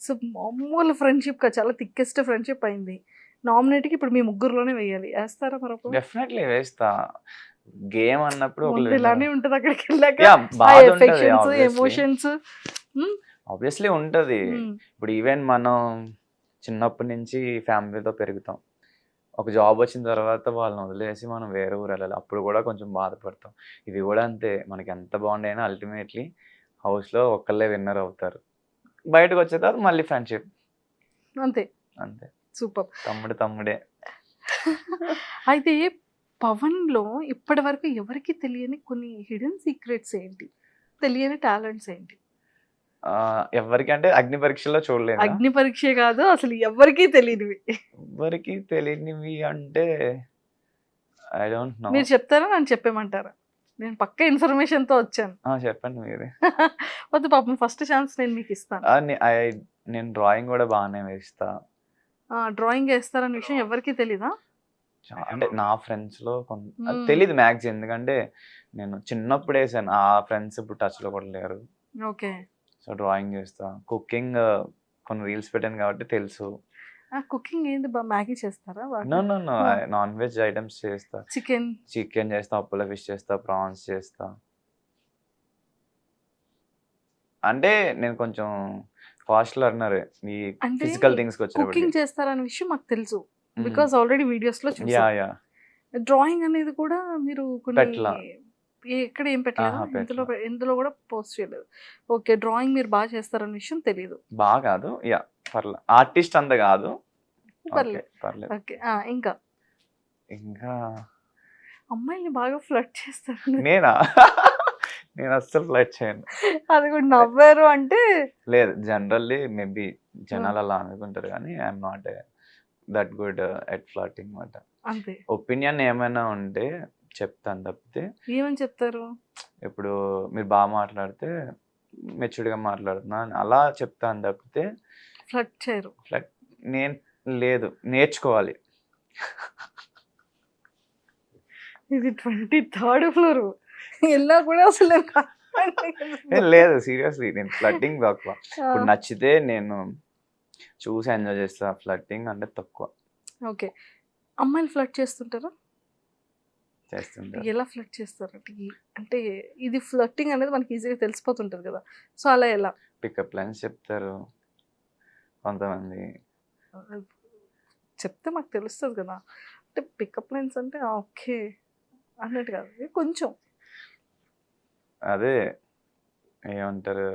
సో మామూలు ఫ్రెండ్షిప్ చాలా థిక్కెస్ట్ ఫ్రెండ్షిప్ అయింది. నామినేట్కి ఇప్పుడు మీ ముగ్గురులోనే వేయాలి, వేస్తారా మరొక? డెఫినెట్లీ వేస్తా. గేమ్ అన్నప్పుడు ఇలానే ఉంటది అక్కడికి వెళ్ళాక, ఎమోషన్స్ ఆబ్వియస్లీ ఉంటది. ఇప్పుడు ఈవెన్ మనం చిన్నప్పటి నుంచి ఫ్యామిలీతో పెరుగుతాం. ఒక జాబ్ వచ్చిన తర్వాత వాళ్ళని వదిలేసి మనం వేరే ఊరు వెళ్ళాలి, అప్పుడు కూడా కొంచెం బాధపడతాం. ఇది కూడా అంతే, మనకి ఎంత బాగుండైనా అల్టిమేట్లీ హౌస్లో ఒక్కళ్ళే విన్నర్ అవుతారు. బయటకు వచ్చే తర్వాత మళ్ళీ ఫ్రెండ్షిప్ అంతే. అంతే. సూపర్. తమ్ముడే. అయితే పవన్‌లో ఇప్పటివరకు ఎవరికీ తెలియని కొన్ని హిడెన్ సీక్రెట్స్ ఏంటి? తెలియని టాలెంట్స్ ఏంటి? ఎవరికి అంటే అగ్ని పరీక్షలో చూడలేదా? అగ్ని పరీక్షే కాదు అసలు ఎవ్వరికీ తెలియనివి. ఎవ్వరికి తెలియనివి అంటే ఐ డోంట్ నో. మీరు చెప్తారా? నన్ను చెప్పేయమంటారా? నేను పక్కా ఇన్ఫర్మేషన్‌తో వచ్చాను. చెప్పండి మీరే. వద్దు పాపం ఫస్ట్ ఛాన్స్ నేను మీకు ఇస్తాను. నేను డ్రాయింగ్ కూడా బాగానే వేస్తా. డ్రాయింగ్ ఏస్తారన్న విషయం ఎవరికీ తెలీదా? అంటే నా ఫ్రెండ్స్‌లో హ్మ్. తెలీదు మ్యాక్స్, ఎందుకంటే నేను చిన్నప్పుడు వేసాను. ఆ ఫ్రెండ్స్ ఇప్పుడు టచ్‌లో కూడా లేరు. ఓకే. సో డ్రాయింగ్ చేస్తా. కుకింగ్ కొన్ని రీల్స్ పెట్టాను కాబట్టి తెలుసు. కుకింగ్ ఏంది మ్యాగీ చేస్తారా నో బాగా? నో నో ఆ! నాన్ వెజ్ ఐటమ్స్ చేస్తా. చికెన్. చికెన్ చేస్తా, అప్పుల ఫిష్ చేస్తా, ప్రాన్స్ చేస్తా. అంటే నేను కొంచెం ఫాస్ట్ లెర్నర్ ఈ అంటే ఫిజికల్ థింగ్స్‌కి వచ్చేటప్పటికి. కుకింగ్ చేస్తారన్న విషయం మాకు తెలుసు. బికాజ్ ఆల్రెడీ వీడియోస్‌లో చూసాం. యాహ్! డ్రాయింగ్ అనేది కూడా మీరు కొన్ని పెట్టలా. ఎక్కడ ఏం పెట్టలేదా? ఆహా! పెట్టలా. ఇందులో కూడా పోస్ట్ చేయలేదు. ఓకే. డ్రాయింగ్ మీరు బాగా చేస్తారన్న విషయం తెలీదు. బాగా కాదు. యాహ్! పర్లే. ఆర్టిస్ట్ అంత కాదు. ఓకే. పర్లేదు. పర్లేదు. ఓకే. ఇంకా ఇంకా అమ్మాయిల్ని బాగా ఫ్లర్ట్ చేస్తారు. నేనా? నేను అస్సలు ఫ్లర్ట్ చేయను. అది కూడా నవ్వారు అంటే లేదు. జనరల్లీ మేబీ జనాలు అలా అనుకుంటారు కానీ I'm not that good at flirting మాట. అంతే. ఒపీనియన్ ఏమైనా ఉంటే చెప్తాను తప్పితే, ఏమని చెప్తారు? ఇప్పుడు మీరు బాగా మాట్లాడితే మెచ్యూర్డ్‌గా మాట్లాడుతున్నా అని అలా చెప్తాను తప్పితే ఫ్లర్ట్ చేయరు. ఫ్లర్ట్ నేను లేదు. నేర్చుకోవాలి. ఇది 23rd ఫ్లోర్. ఎల్లా కూడా అసలు లేదు సీరియస్లీ నేను ఫ్లర్టింగ్ తక్కువ. ఆ, ఇప్పుడు నచ్చితే నేను చూసి ఎంజాయ్ చేస్తా. ఫ్లర్టింగ్ అంటే తక్కువ ఓకే. అమ్మాయిలు ఫ్లర్ట్ చేస్తుంటారా? చేస్తుంటా. ఎలా ఫ్లర్ట్ చేస్తారంటే అంటే ఇది ఫ్లర్టింగ్ అనేది మనకి ఈజీగా తెలిసిపోతుంటది కదా. సో అలా ఎలా? పికప్ లైన్స్ చెప్తారు కొంతమంది. చెప్తే మాకు తెలుస్తుంది కదా. అంటే పికప్ లైన్స్ అంటే ఓకే అన్నట్టు కాదు. ఇది కొంచెం అదే ఏమంటారు,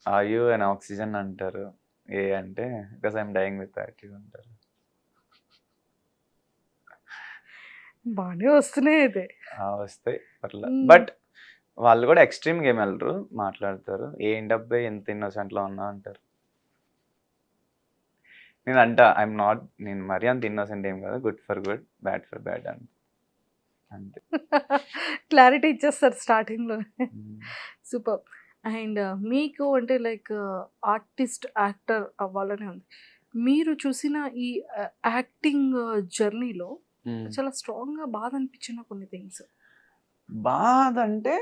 ఆర్ యూ అండ్ ఆక్సిజన్ అంటారు. ఏ అంటే because I'm dying with attitude అంటారు. బాగానే వస్తున్నాయి అయితే. వస్తాయి పర్లే. మ్మ్. బట్ వాళ్ళు కూడా ఎక్స్ట్రీమ్ గేమ్ వెళ్ళరు, మాట్లాడతారు. ఏంటబ్బే ఎంత ఇన్నోసెంట్లో ఉన్నా అంటారు. నేను నేను మరీ అంత ఇన్నోసెంట్ ఏం కాదు. Good for good, bad for bad అంతే. క్లారిటీ ఇచ్చేస్తారు స్టార్టింగ్లో. మ్మ్. సూపర్. అండ్ మీకు అంటే లైక్ ఆర్టిస్ట్ యాక్టర్ అవ్వాలని ఉంది. మీరు చూసిన ఈ యాక్టింగ్ జర్నీలో మ్మ్. చాలా స్ట్రాంగ్గా బాధ అనిపించిన కొన్ని థింగ్స్. బాధ అంటే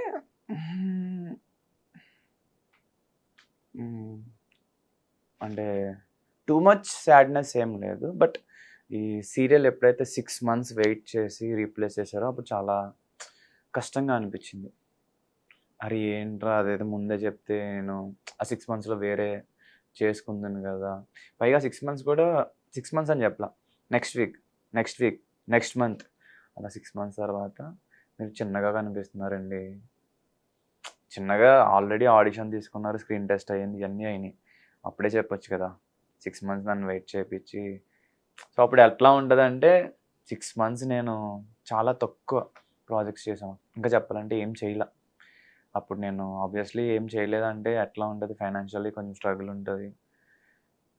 అంటే టూ మచ్ సాడ్నెస్ ఏం లేదు. బట్ ఈ సీరియల్ ఎప్పుడైతే 6 months వెయిట్ చేసి రీప్లేస్ చేశారో అప్పుడు చాలా కష్టంగా అనిపించింది. అరే ఏంట్రా అదేదో ముందే చెప్తే నేను ఆ 6 monthsలో వేరే చేసుకుందును కదా. పైగా 6 months కూడా 6 months అని చెప్పలా, నెక్స్ట్ వీక్, నెక్స్ట్ మంత్, అలా 6 months తర్వాత మీరు చిన్నగా కనిపిస్తున్నారండి. చిన్నగా ఆల్రెడీ ఆడిషన్ తీసుకున్నారు, స్క్రీన్ టెస్ట్ అయ్యింది, ఇవన్నీ అయినాయి. అప్పుడే చెప్పొచ్చు కదా. 6 months నన్ను వెయిట్ చేయించి. సో అప్పుడు ఎట్లా ఉంటుందంటే 6 months నేను చాలా తక్కువ ప్రాజెక్ట్స్ చేసాను. ఇంకా చెప్పాలంటే ఏం చేయలే. అప్పుడు నేను ఆబ్వియస్లీ ఏం చేయలేదంటే ఎట్లా ఉంటుంది, ఫైనాన్షియల్లీ కొంచెం స్ట్రగుల్ ఉంటుంది.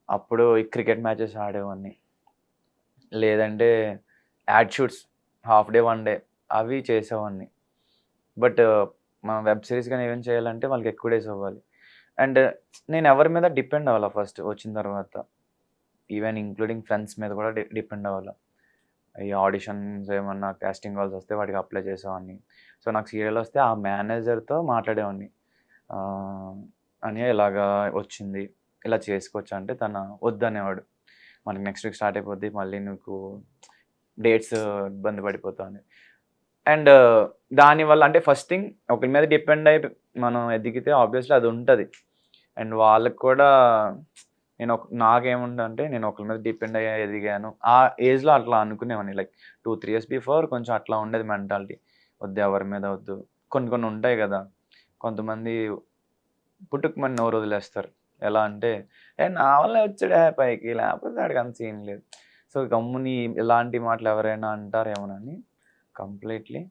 అప్పుడు ఈ క్రికెట్ మ్యాచెస్ ఆడేవాడిని, లేదంటే add shoots half day 1 day అవి చేసేవాడిని. బట్ మన వెబ్ సిరీస్ కానీ ఏమేమి చేయాలంటే వాళ్ళకి ఎక్కువ డేస్ అవ్వాలి. అండ్ నేను ఎవరి మీద డిపెండ్ అవ్వాలి ఫస్ట్ వచ్చిన తర్వాత. ఈవెన్ ఇంక్లూడింగ్ ఫ్రెండ్స్ మీద కూడా డిపెండ్ అవ్వాలి. ఈ ఆడిషన్స్ ఏమన్నా కాస్టింగ్ కాల్స్ వస్తే వాటికి అప్లై చేసేవాడిని. సో నాకు సీరియల్ వస్తే ఆ మేనేజర్తో మాట్లాడేవాడిని. అని ఇలాగా వచ్చింది, ఇలా చేసుకోవచ్చు అంటే తను వద్దనేవాడు. మనకి నెక్స్ట్ వీక్ స్టార్ట్ అయిపోద్ది, మళ్ళీ నీకు డేట్స్ ఇబ్బంది పడిపోతుంది. అండ్ దానివల్ల అంటే ఫస్ట్ థింగ్ ఒకరి మీద డిపెండ్ అయి మనం ఎదిగితే ఆబ్వియస్లీ అది ఉంటుంది. అండ్ వాళ్ళకి కూడా నాకేముందంటే నేను ఒకరి మీద డిపెండ్ అయ్యి ఎదిగాను. ఆ ఏజ్లో అట్లా అనుకునేవాడిని. లైక్ 2-3 years బిఫోర్ కొంచెం అట్లా ఉండేది మెంటాలిటీ. వద్దు ఎవరి మీద వద్దు. కొన్ని ఉంటాయి కదా, కొంతమంది పుట్టుకమని నోరు వదిలేస్తారు. ఎలా అంటే నా వల్ల వచ్చాడే పైకి, లేకపోతే వాడికి అంత సీన్ లేదు. సో సో గమ్ముని ఇలాంటి మాటలు ఎవరైనా అంటారేమోనని కంప్లీట్లీ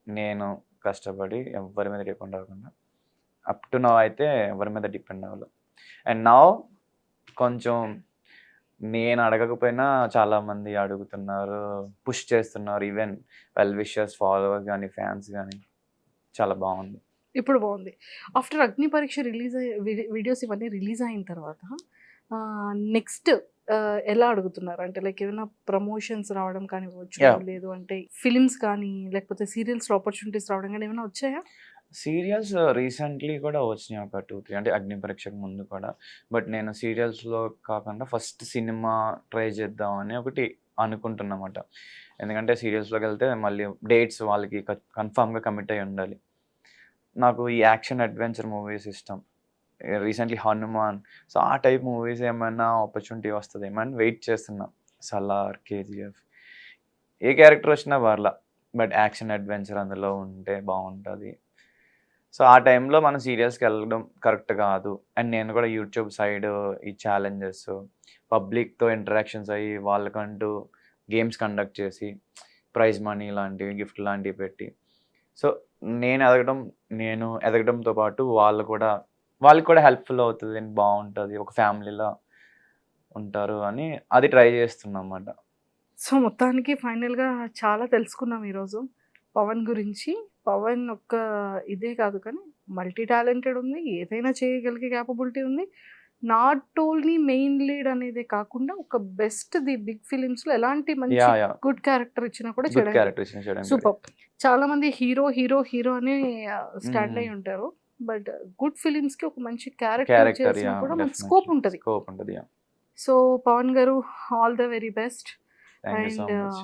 నేను కష్టపడి ఎవరి మీద డిపెండ్ అవ్వకుండా అప్ టు నౌ అయితే ఎవరి మీద డిపెండ్ అవ్వలేదు. అండ్ నౌ కొంచెం నేను అడగకపోయినా చాలామంది అడుగుతున్నారు, పుష్ చేస్తున్నారు. ఈవెన్ వెల్ విషర్స్, ఫాలోవర్స్ కానీ, ఫ్యాన్స్ కానీ చాలా బాగుంది. ఇప్పుడు బాగుంది. ఆఫ్టర్ అగ్ని పరీక్ష రిలీజ్ వీడియోస్ ఇవన్నీ రిలీజ్ అయిన తర్వాత నెక్స్ట్ ఎలా అడుగుతున్నారు? అంటే లైక్ ఏమైనా ప్రమోషన్స్ రావడం కానివ్వచ్చు, Yeah. లేదు అంటే ఫిలిమ్స్ కానీ లేకపోతే సీరియల్స్లో ఆపర్చునిటీస్ రావడం కానీ ఏమైనా వచ్చాయా? సీరియల్స్ రీసెంట్లీ కూడా వచ్చినాయి ఒక 2-3, అంటే అగ్ని పరీక్షకు ముందు కూడా. బట్ నేను సీరియల్స్లో కాకుండా ఫస్ట్ సినిమా ట్రై చేద్దామని ఒకటి అనుకుంటున్నమాట. ఎందుకంటే సీరియల్స్లోకి వెళ్తే మళ్ళీ డేట్స్ వాళ్ళకి కన్ఫామ్గా కమిట్ అయి ఉండాలి. నాకు ఈ యాక్షన్ అడ్వెంచర్ మూవీస్ ఇష్టం. రీసెంట్లీ హనుమాన్, సో ఆ టైప్ మూవీస్ ఏమైనా ఆపర్చునిటీ వస్తుందేమో అని వెయిట్ చేస్తున్నా. సలార్, కేజీఎఫ్, ఏ క్యారెక్టర్ వచ్చినా పర్లా, బట్ యాక్షన్ అడ్వెంచర్ అందులో ఉంటే బాగుంటుంది. సో ఆ టైంలో మనం సీరియల్స్కి వెళ్ళడం కరెక్ట్ కాదు. అండ్ నేను కూడా యూట్యూబ్ సైడ్ ఈ ఛాలెంజెస్, పబ్లిక్తో ఇంటరాక్షన్స్ అయ్యి వాళ్ళకంటూ గేమ్స్ కండక్ట్ చేసి ప్రైజ్ మనీ లాంటివి, గిఫ్ట్ లాంటివి పెట్టి, సో నేను ఎదగడంతో పాటు వాళ్ళకి కూడా హెల్ప్ఫుల్ అవుతుంది, బాగుంటుంది, ఒక ఫ్యామిలీలో ఉంటారు అని అది ట్రై చేస్తున్నాం అన్నమాట. సో మొత్తానికి ఫైనల్గా చాలా తెలుసుకున్నాం ఈరోజు పవన్ గురించి. పవన్ ఒక్క ఇదే కాదు కానీ మల్టీ టాలెంటెడ్ ఉంది, ఏదైనా చేయగలిగే క్యాపబిలిటీ ఉంది. నాట్ ఓన్లీ మెయిన్ లీడ్ అనేది కాకుండా ఒక బెస్ట్ ది బిగ్ ఫిలిమ్స్లో ఎలాంటి మంచి యా గుడ్ క్యారెక్టర్ ఇచ్చినా కూడా గుడ్ చేయడానికి క్యారెక్టర్ చేయడం. సూపర్. చాలా మంది హీరో హీరో హీరో అని స్టాండ్ అయి ఉంటారు, బట్ గుడ్ ఫిలిమ్స్ కి ఒక మంచి క్యారెక్టర్ క్యారెక్టర్ చేసినా కూడా మంచి స్కోప్ ఉంటుంది. స్కోప్ ఉంటుంది. సో పవన్ గారు, all the very best. Thank you so and much.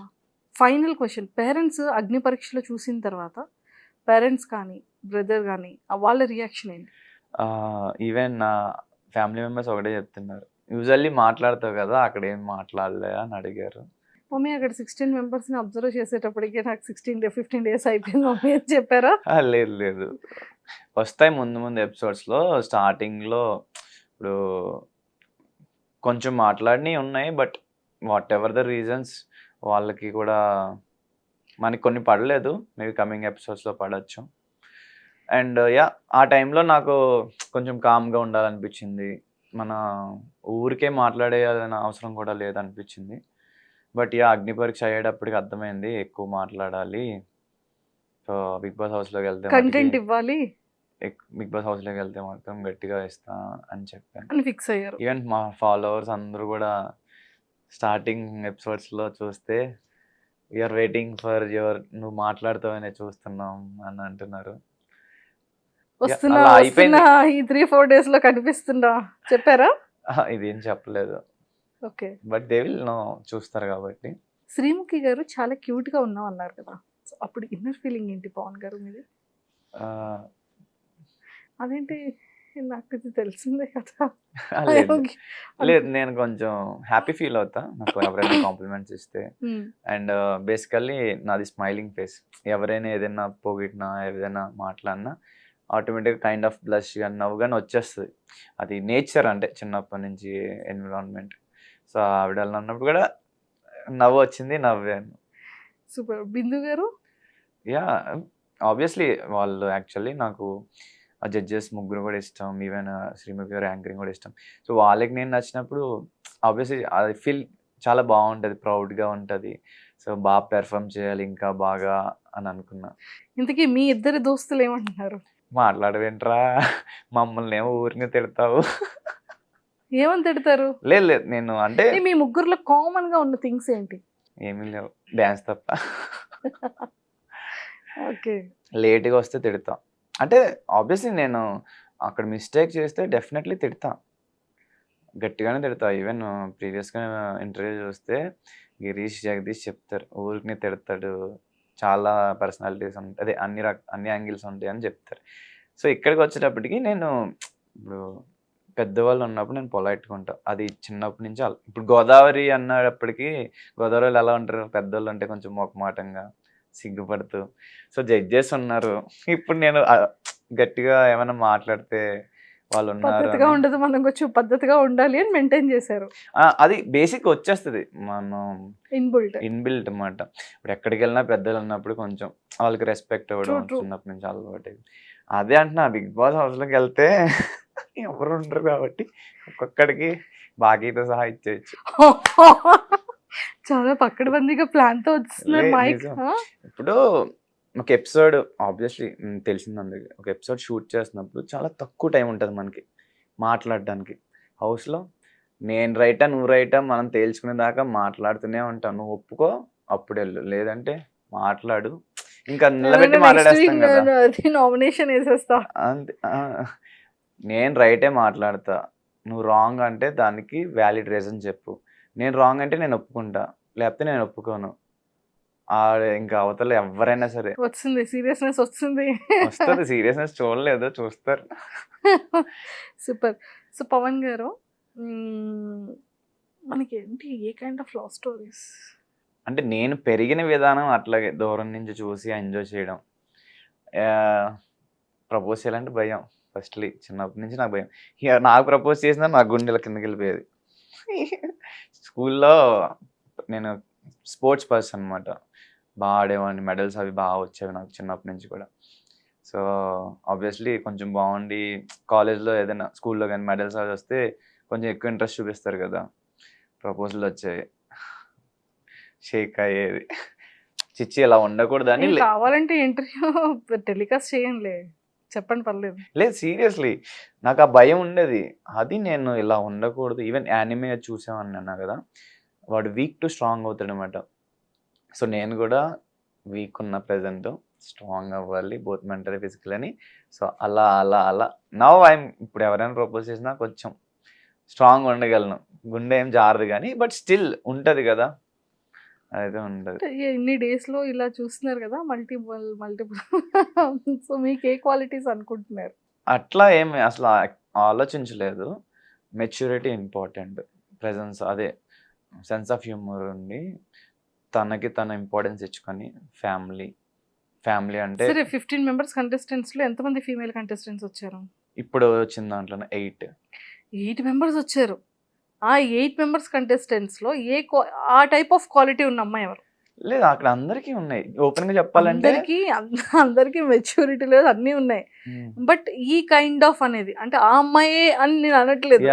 Final question, parents అగ్ని పరీక్షలో చూసిన తర్వాత పేరెంట్స్ కానీ బ్రదర్ కానీ వాళ్ళ రియాక్షన్ ఏంటి? ఈవెన్ నా ఫ్యామిలీ మెంబర్స్ ఒకటే చెప్తున్నారు, యూజువల్లీ మాట్లాడతావు కదా, అక్కడ ఏం మాట్లాడలే అని అడిగారు. మమ్మీ అక్కడ 16 మెంబర్స్ని అబ్జర్వ్ చేసేటప్పటికే నాకు 15 days అయిపోయింది మమ్మీ అని చెప్పారా? లేదు లేదు, వస్తాయి ముందు ముందు ఎపిసోడ్స్లో. స్టార్టింగ్లో ఇప్పుడు కొంచెం మాట్లాడినవి ఉన్నాయి, but what ever the reasons వాళ్ళకి కూడా మనకి కొన్ని పడలేదు, మేబీ కమింగ్ ఎపిసోడ్స్లో పడవచ్చు. అండ్ ఆ టైంలో నాకు కొంచెం కామ్గా ఉండాలనిపించింది, మన ఊరికే మాట్లాడేయాలన్న అవసరం కూడా లేదనిపించింది. బట్ అగ్ని పరీక్ష అయ్యేటప్పటికి అర్థమైంది ఎక్కువ మాట్లాడాలి. సో బిగ్ బాస్ హౌస్లోకి వెళ్తే కంటెంట్ ఇవ్వాలి బిగ్ బాస్ హౌస్లోకి వెళ్తే మాత్రం గట్టిగా ఇస్తా అని చెప్పాను. అని ఫిక్స్ అయ్యారు. ఈవెన్ మా ఫాలోవర్స్ అందరూ కూడా స్టార్టింగ్ ఎపిసోడ్స్లో చూస్తే వీఆర్ వెయిటింగ్ ఫర్ నువ్వు మాట్లాడుతావనే చూస్తున్నాం అని అంటున్నారు. వస్తున్నా అలా అయిపోయింది. వస్తున్నా ఈ 3-4 days లో కనిపిస్తున్నా చెప్పారా? ఇదేం చెప్పలేదు, okay. But they will know, చూస్తారు కాబట్టి. శ్రీముఖి గారు చాలా క్యూట్ గా ఉన్నాం అన్నారు కదా, సో అప్పుడు ఇన్నర్ ఫీలింగ్ ఏంటి పవన్ గారు మీది? ఆ, అదేంటి, నాకు ఇది తెలిసిందే కదా. లేదు లేదు, నేను కొంచెం హ్యాపీ ఫీల్ అవుతా నాకు ఎవరైనా కాంప్లిమెంట్స్ ఇస్తే. అండ్ బేసికల్లీ నాది స్మైలింగ్ ఫేస్. ఎవరైనా ఏదైనా పొగిడినా, ఏదైనా మాట్లాడినా ఆటోమేటిక్గా కైండ్ ఆఫ్ బ్లష్ కానీ నవ్వు కానీ వచ్చేస్తుంది. అది నేచర్, అంటే చిన్నప్పటి నుంచి ఎన్విరాన్మెంట్. సో ఆవిడ అన్నప్పుడు కూడా నవ్వు వచ్చింది, నవ్వాను. సూపర్. బిందు గారు? ఆబ్వియస్లీ వాళ్ళు యాక్చువల్లీ నాకు ఆ జడ్జెస్ ముగ్గురు కూడా ఇష్టం, ఈవెన్ శ్రీముఖి గారు యాంకరింగ్ కూడా ఇష్టం. సో వాళ్ళకి నేను నచ్చినప్పుడు ఆబ్వియస్లీ అది ఫీల్ చాలా బాగుంటుంది, ప్రౌడ్గా ఉంటుంది. సో బాగా పెర్ఫామ్ చేయాలి ఇంకా బాగా అని అనుకున్నా. ఇంతకీ మీ ఇద్దరి దోస్తులు ఏమంటున్నారు? మాట్లాడవేంట్రా, మమ్మల్ని ఏమో ఊరిని తిడతావు. ఏమని తిడతారు? లేదు లేదు, నేను అంటే మీ ముగ్గురులో కామన్ గా ఉన్న థింగ్స్ ఏంటి? ఏమీ లేవు, డ్యాన్స్ తప్ప. ఓకే. లేట్గా వస్తే తిడతా, అంటే ఆబ్వియస్లీ నేను అక్కడ మిస్టేక్ చేస్తే డెఫినెట్లీ తిడతా, గట్టిగానే తిడతా. ఈవెన్ ప్రీవియస్గా ఇంటర్వ్యూ చూస్తే గిరీష్ జగదీష్ చెప్తారు, ఊరికి తిడతాడు, చాలా పర్సనాలిటీస్ ఉంటాయి, అదే అన్ని యాంగిల్స్ ఉంటాయి అని చెప్తారు. సో ఇక్కడికి వచ్చేటప్పటికి నేను ఇప్పుడు పెద్దవాళ్ళు ఉన్నప్పుడు నేను పొలైట్గా ఉంటాను, అది చిన్నప్పటి నుంచి. ఇప్పుడు గోదావరి అన్నప్పటికీ గోదావరిలో ఎలా ఉంటారు, పెద్దవాళ్ళు అంటే కొంచెం మొకమాటంగా సిగ్గుపడుతూ. సో జడ్జెస్ ఉన్నారు, ఇప్పుడు నేను గట్టిగా ఏమైనా మాట్లాడితే వాళ్ళు ఉన్నారు పద్ధతిగా అని. ఉండదు, మనం కొంచెం పద్ధతిగా ఉండాలి అని మెయింటైన్ చేశారు. అది బేసిక్ వచ్చేస్తుంది మనం ఇన్బుల్ట్. ఇన్బిల్ట్ అన్నమాట. ఇప్పుడు ఎక్కడికి వెళ్ళినా పెద్దలు ఉన్నప్పుడు కొంచెం వాళ్ళకి రెస్పెక్ట్ ఇవ్వడం True. చిన్నప్పటి నుంచి అలవాటు. అదే అంటున్నా, బిగ్ బాస్ హౌస్లోకి వెళ్తే ఎవరు ఉండరు కాబట్టి ఒక్కొక్కడికి బాకీతో సహా ఇచ్చేయచ్చు. చాలా పక్కడబందీగా ప్లాన్ తో వస్తున్నారు లే, మైక్. నిజం. ఇప్పుడు ఒక ఎపిసోడ్ ఆబ్వియస్లీ తెలిసింది అందరికి, ఒక ఎపిసోడ్ షూట్ చేస్తున్నప్పుడు చాలా తక్కువ టైం ఉంటుంది మనకి మాట్లాడడానికి. హౌస్లో నేను రైటా నువ్వు రైటా మనం తేల్చుకునే దాకా మాట్లాడుతూనే ఉంటాం. నువ్వు ఒప్పుకో అప్పుడు వెళ్ళు, లేదంటే మాట్లాడు, ఇంకా నిలబెట్టి మాట్లాడేస్తాం కదా. నామినేషన్ వేసేస్తా. అంతే. నేను రైటే మాట్లాడతా, నువ్వు రాంగ్ అంటే దానికి వ్యాలిడ్ రీజన్ చెప్పు. నేను రాంగ్ అంటే నేను ఒప్పుకుంటా, లేకపోతే నేను ఒప్పుకోను. ఇంకా అవతల ఎవరైనా సరే వచ్చింది సీరియస్నెస్ వస్తుంది. వస్తుంది. సీరియస్నెస్ చూడలేదు, చూస్తారు. సూపర్. సో పవన్ గారు, మనకి ఏంటి ఏ కైండ్ ఆఫ్ లవ్ స్టోరీస్? అంటే నేను పెరిగిన విధానం అట్లాగే దూరం నుంచి చూసి ఎంజాయ్ చేయడం. ప్రపోజ్ చేయాలంటే భయం. ఫస్ట్లీ చిన్నప్పటి నుంచి నాకు భయం. ఇక నాకు ప్రపోజ్ చేసినా నా గుండెల కిందకి వెళ్ళిపోయేది. స్కూల్లో నేను స్పోర్ట్స్ పర్సన్ అనమాట, బాగా ఆడేవాడిని, మెడల్స్ అవి బాగా వచ్చేవి నాకు చిన్నప్పటి నుంచి కూడా. సో ఆబ్వియస్లీ కొంచెం బాగుండి కాలేజ్లో ఏదైనా స్కూల్లో కానీ మెడల్స్ అవి వస్తే కొంచెం ఎక్కువ ఇంట్రెస్ట్ చూపిస్తారు కదా. ప్రపోజల్ వచ్చాయి, షేక్ అయ్యేది. చిచ్చి ఇలా ఉండకూడదని. కావాలంటే ఇంటర్వ్యూ టెలికాస్ట్ చేయండి, చెప్పండి పర్లేదు. లేదు సీరియస్లీ నాకు ఆ భయం ఉండేది. అది నేను ఇలా ఉండకూడదు. ఈవెన్ యానిమే చూసామని అన్నా కదా, వాడు వీక్ టు స్ట్రాంగ్ అవుతాడు అనమాట. సో నేను కూడా వీక్ ఉన్న ప్రెజెంట్ స్ట్రాంగ్ అవ్వాలి, బోత్ మెంటల్ ఫిజికల్ అని. సో అలా అలా అలా నవ్ ఐఎమ్, ఇప్పుడు ఎవరైనా ప్రపోజ్ చేసినా కొంచెం స్ట్రాంగ్ ఉండగలను. గుండె ఏం జారదు కానీ, బట్ స్టిల్ ఉంటుంది కదా, అదైతే ఉండదు. ఇన్ని డేస్ లో ఇలా చూస్తున్నారు కదా, మల్టిపుల్ సో మీకు ఏ క్వాలిటీస్ అనుకుంటున్నారు? అట్లా ఏమి అసలు ఆలోచించలేదు. మెచ్యూరిటీ ఇంపార్టెంట్, ప్రెజెన్స్, అదే సెన్స్ ఆఫ్ హ్యూమర్ ఉండి తనకి తన ఇంపార్టెన్స్ ఇచ్చుకొని ఫ్యామిలీ అంటే. సరే 15 మెంబర్స్ కంటెస్టెంట్స్ లో ఎంతమంది ఫీమేల్ కంటెస్టెంట్స్ వచ్చారు? ఇప్పుడు వచ్చిన దాంట్లో 8 మెంబర్స్ వచ్చారు. ఆ 8 మెంబర్స్ కంటెస్టెంట్స్ లో ఆ టైప్ ఆఫ్ క్వాలిటీ ఉన్న అమ్మాయి ఎవరు? లేదు, అక్కడ అందరికీ ఉన్నాయి. ఓపెన్ గా చెప్పాలంటే అందరికి మెచ్యూరిటీ లేదు, అన్నీ ఉన్నాయి. బట్ ఈ కైండ్ ఆఫ్ అనేది అంటే ఆ అమ్మాయి అని నేను అనట్లేదు.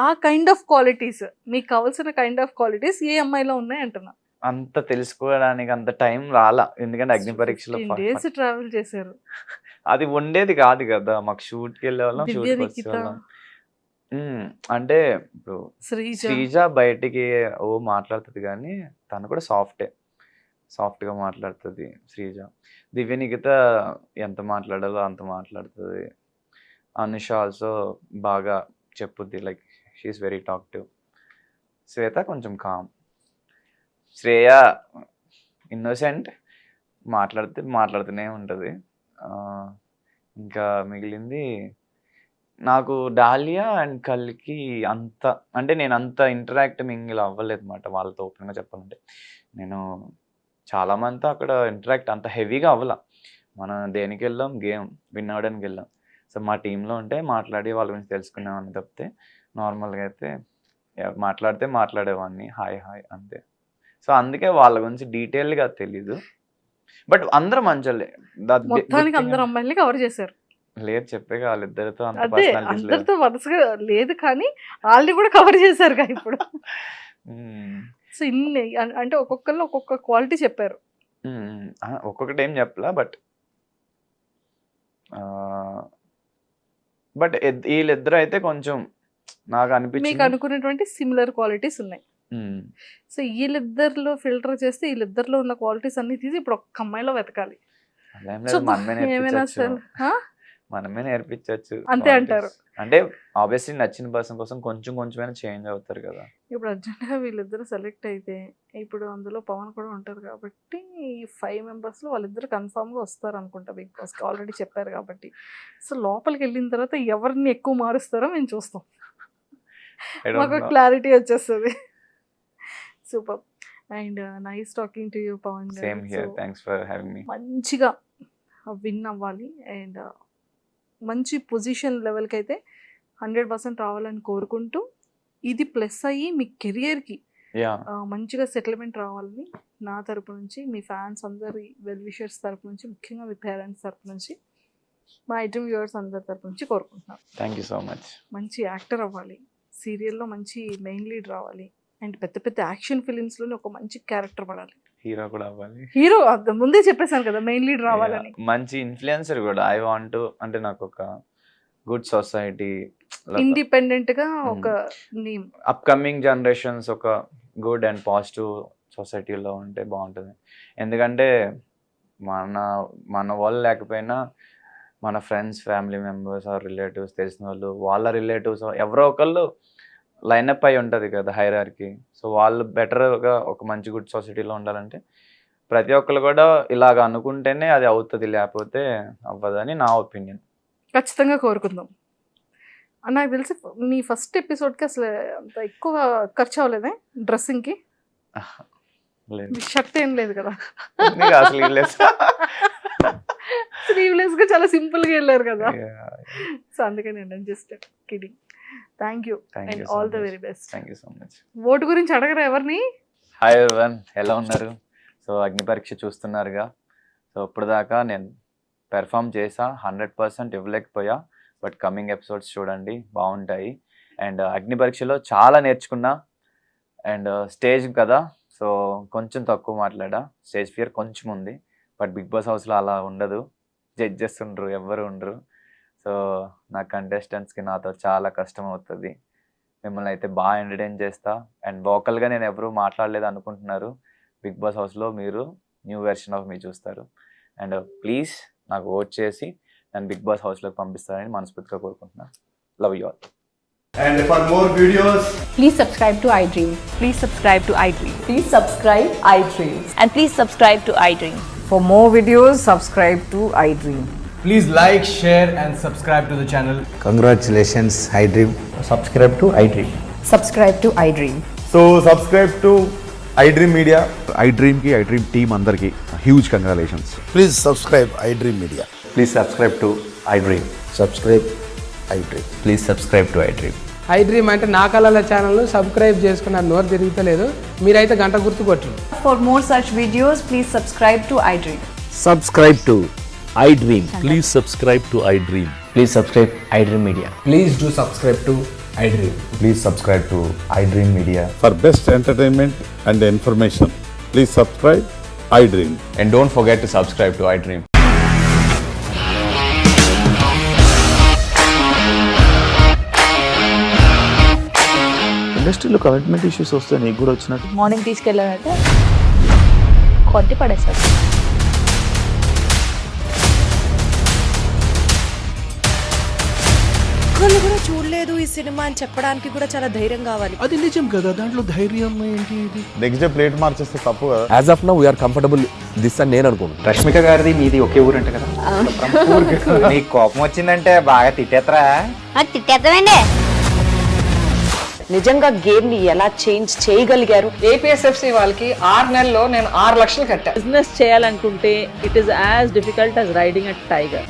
ఆ కైండ్ ఆఫ్ క్వాలిటీస్, మీకు కావాల్సిన కైండ్ ఆఫ్ క్వాలిటీస్ ఏ అమ్మాయిలో ఉన్నాయి అంటున్నా. అంత తెలుసుకోవడానికి అంత టైం రాలా, ఎందుకంటే అగ్ని పరీక్షలో డేస్ ట్రావెల్ చేశారు. అది ఉండేది కాదు కదా, మాకు షూట్కి వెళ్ళే వాళ్ళం, షూట్కి వచ్చే వాళ్ళం. అంటే ఇప్పుడు శ్రీజ బయటికి మాట్లాడుతుంది కానీ తను కూడా సాఫ్ట్గా మాట్లాడుతుంది శ్రీజ. దివ్యనికిత ఎంత మాట్లాడాలో అంత మాట్లాడుతుంది. అనుష ఆల్సో బాగా చెప్పుద్ది, లైక్ షీఈస్ వెరీ టాక్టివ్. శ్వేత కొంచెం కామ్. శ్రేయ ఇన్నోసెంట్, మాట్లాడుతూనే ఉంటుంది. ఇంకా మిగిలింది నాకు డాలియా అండ్ కల్కి అంత, అంటే నేను అంత ఇంటరాక్ట్ మింగిల్ అవ్వలేదు అనమాట వాళ్ళతో. ఓపెన్గా చెప్పాలంటే నేను చాలామందితో అక్కడ ఇంటరాక్ట్ అంత హెవీగా అవ్వాల. మనం దేనికి వెళ్ళాం, గేమ్ విన్ అవ్వడానికి వెళ్ళాం. సో మా టీంలో ఉంటే మాట్లాడి వాళ్ళ గురించి తెలుసుకునేవాడిని తప్పితే, నార్మల్గా అయితే మాట్లాడేవాడిని హాయ్ అంతే. సో అందుకే వాళ్ళ గురించి డీటెయిల్గా తెలీదు. బట్ అందరూ మంచోళ్ళే. మొత్తానికి అందరూ అమ్మాయిల్ని కవర్ చేశారు. లేదు చెప్పే వాళ్ళిద్దరితో అదే అందరితో వరుసగా లేదు కానీ వాళ్ళని కూడా కవర్ చేశారు కదా ఇప్పుడు. సో ఇన్ని అంటే ఒక్కొక్కళ్ళు ఒక్కొక్క క్వాలిటీ చెప్పారు. ఒక్కొక్కటి ఏం చెప్పలా, బట్ వీళ్ళిద్దరు అయితే కొంచెం నాకు అనిపించింది మీకు అనుకున్నటువంటి సిమిలర్ క్వాలిటీస్ ఉన్నాయి. సో వీళ్ళిద్దరిలో ఫిల్టర్ చేస్తే వీళ్ళిద్దరిలో ఉన్న క్వాలిటీస్ అన్ని తీసి ఇప్పుడు ఒక్క అమ్మాయిలో వెతకాలి. మనమే నేర్పించవచ్చు అంతే అంటారు. అంటే ఆబ్వియస్లీ నచ్చిన పర్సన్ కోసం కొంచెమైనా చేంజ్ అవుతారు కదా. ఇప్పుడు అర్జెంట్గా వీళ్ళిద్దరు సెలెక్ట్ అయితే ఇప్పుడు అందులో పవన్ కూడా ఉంటారు కాబట్టి 5 మెంబర్స్లో వాళ్ళిద్దరు కన్ఫామ్గా వస్తారు అనుకుంటా బిగ్ బాస్కి, ఆల్రెడీ చెప్పారు కాబట్టి. సో లోపలికి వెళ్ళిన తర్వాత ఎవరిని ఎక్కువ మారుస్తారో మేము చూస్తాం, మాకు క్లారిటీ వచ్చేస్తుంది. Super and nice talking to you Pavan గారు. Same here, thanks for having me. మంచిగా విన్ అవ్వాలి అండ్ మంచి పొజిషన్ లెవెల్కి అయితే 100% రావాలని కోరుకుంటూ, ఇది ప్లస్ అయ్యి మీ కెరియర్కి యా మంచిగా సెటిల్మెంట్ రావాలని నా తరపు నుంచి, మీ ఫ్యాన్స్ అందరి వెల్ విషర్స్ తరపు నుంచి, ముఖ్యంగా మీ పేరెంట్స్ తరపు నుంచి, మా ఐడ్రీమ్ వ్యూవర్స్ అందరి తరపు నుంచి కోరుకుంటున్నాను. Thank you so much. మంచి యాక్టర్ అవ్వాలి, సీరియల్లో మంచి మెయిన్ లీడ్ రావాలి, అండ్ పెద్ద పెద్ద యాక్షన్ ఫిలిమ్స్లోనే ఒక మంచి క్యారెక్టర్ పడాలి. హీరో కూడా అవ్వాలి. హీరో ముందే చెప్పేశాను కదా మెయిన్ లీడ్ రావాలని. Yeah, మంచి ఇన్ఫ్లుయెన్సర్ కూడా ఐ వాంట్ అంటే నాకు ఒక గుడ్ సొసైటీ, ఇండిపెండెంట్ గా ఒక నేమ్, అప్కమింగ్ జనరేషన్స్ ఒక గుడ్ అండ్ పాజిటివ్ సొసైటీలో ఉంటే బాగుంటుంది. ఎందుకంటే మన వాళ్ళు లేకపోయినా మన friends, family members or relatives, తెలిసిన వాళ్ళు, వాళ్ళ రిలేటివ్స్ ఎవరో ఒకళ్ళు లైనప్ అయి ఉంటుంది కదా హైరార్కీ. సో వాళ్ళు బెటర్గా ఒక మంచి గుడ్ సొసైటీలో ఉండాలంటే ప్రతి ఒక్కరు కూడా ఇలాగ అనుకుంటేనే అది అవుతుంది, లేకపోతే అవ్వదని నా ఒపీనియన్. ఖచ్చితంగా కోరుకుందాం. నాకు తెలిసి మీ ఫస్ట్ ఎపిసోడ్కి అసలు అంత ఎక్కువ ఖర్చు అవ్వలేదే డ్రెస్సింగ్కి? లేదు, షర్ట్ ఏం లేదు కదా, అసలు స్లీవ్లెస్ గా చాలా సింపుల్ గా వెళ్ళారు కదా. సో అందుకని నేను just kidding. Thank you and all the very best. Thank you so much. Vote గురించి అడగరా ఎవరిని? హాయ్ ఎవరివన్, ఎలా ఉన్నారు? సో అగ్ని పరీక్ష చూస్తున్నారుగా. సో ఇప్పుడు దాకా నేను పెర్ఫామ్ చేసా, 100% ఇవ్వలేకపోయా, బట్ కమింగ్ ఎపిసోడ్స్ చూడండి, బాగుంటాయి. అండ్ అగ్ని పరీక్షలో చాలా నేర్చుకున్నా. అండ్ స్టేజ్ కదా, సో కొంచెం తక్కువ మాట్లాడా, స్టేజ్ ఫియర్ కొంచెం ఉంది. బట్ బిగ్ బాస్ హౌస్లో అలా ఉండదు, జడ్జెస్ ఉండరు, ఎవ్వరు ఉండరు. సో నా కంటెస్టెంట్స్కి నాతో చాలా కష్టం అవుతుంది. మిమ్మల్ని అయితే బాగా ఎంటర్టైన్ చేస్తా. అండ్ వోకల్గా నేను ఎవరు మాట్లాడలేదు అనుకుంటున్నారు, బిగ్ బాస్ హౌస్లో మీరు న్యూ వెర్షన్ ఆఫ్ మీ చూస్తారు. అండ్ ప్లీజ్ నాకు ఓట్ చేసి నన్ను బిగ్ బాస్ హౌస్లోకి పంపిస్తారని మనస్ఫూర్తిగా కోరుకుంటున్నాను. Love you all. And for more videos, Please subscribe to iDream. Please subscribe to iDream. Please subscribe iDream. And please subscribe to iDream. For more videos, subscribe to iDream. please like, share, and subscribe to the channel. Congratulations, iDream. Subscribe to iDream. Subscribe to iDream. So, subscribe to iDream Media. iDream ki iDream team అందరికి huge congratulations. Please subscribe iDream Media. Please subscribe to iDream. Subscribe iDream. Please subscribe to iDream. iDream అంటే నా కళల channel subscribe చేసుకున్న నోరు తిరుగుతలేదు, మీరైతే గంట గుర్తు కొట్టండి. For more such videos, please subscribe to iDream. Subscribe to iDream. Please subscribe to iDream. Please subscribe iDream Media. Please do subscribe to iDream. Please subscribe to iDream Media. For best entertainment and information, please subscribe iDream. And don't forget to subscribe to iDream. ఇండస్ట్రీలో commitment issues వస్తే నీకు కూడా వచ్చినట్టు morning తీసుకెళ్ళారంటే కొట్టి పడేస్తారు. ఒక్కళ్ళు కూడా చూడలేదు ఈ సినిమా అని చెప్పడానికి కూడా చాలా ధైర్యం కావాలి. అది నిజం కదా, దాంట్లో ధైర్యం ఏంటి? ఇది నెక్స్ట్ డే ప్లేట్ మార్చేస్తే తప్పు కదా. As of now we're comfortable this అని నేను అనుకుంటున్నాను. రష్మిక గారిది మీది ఒకే ఊరు అంటే కదా. నీకు కోపం వచ్చిందంటే బాగా తిట్టేత్తరా? తిట్టేద్దామండి. నిజంగా గేమ్ ని ఎలా చేంజ్ చేయగలిగారు? APSFC వాళ్ళకి 6 నెలల్లో నేను 6 లక్షలు కట్టా. బిజినెస్ చేయాలనుకుంటే it is as difficult as riding a tiger.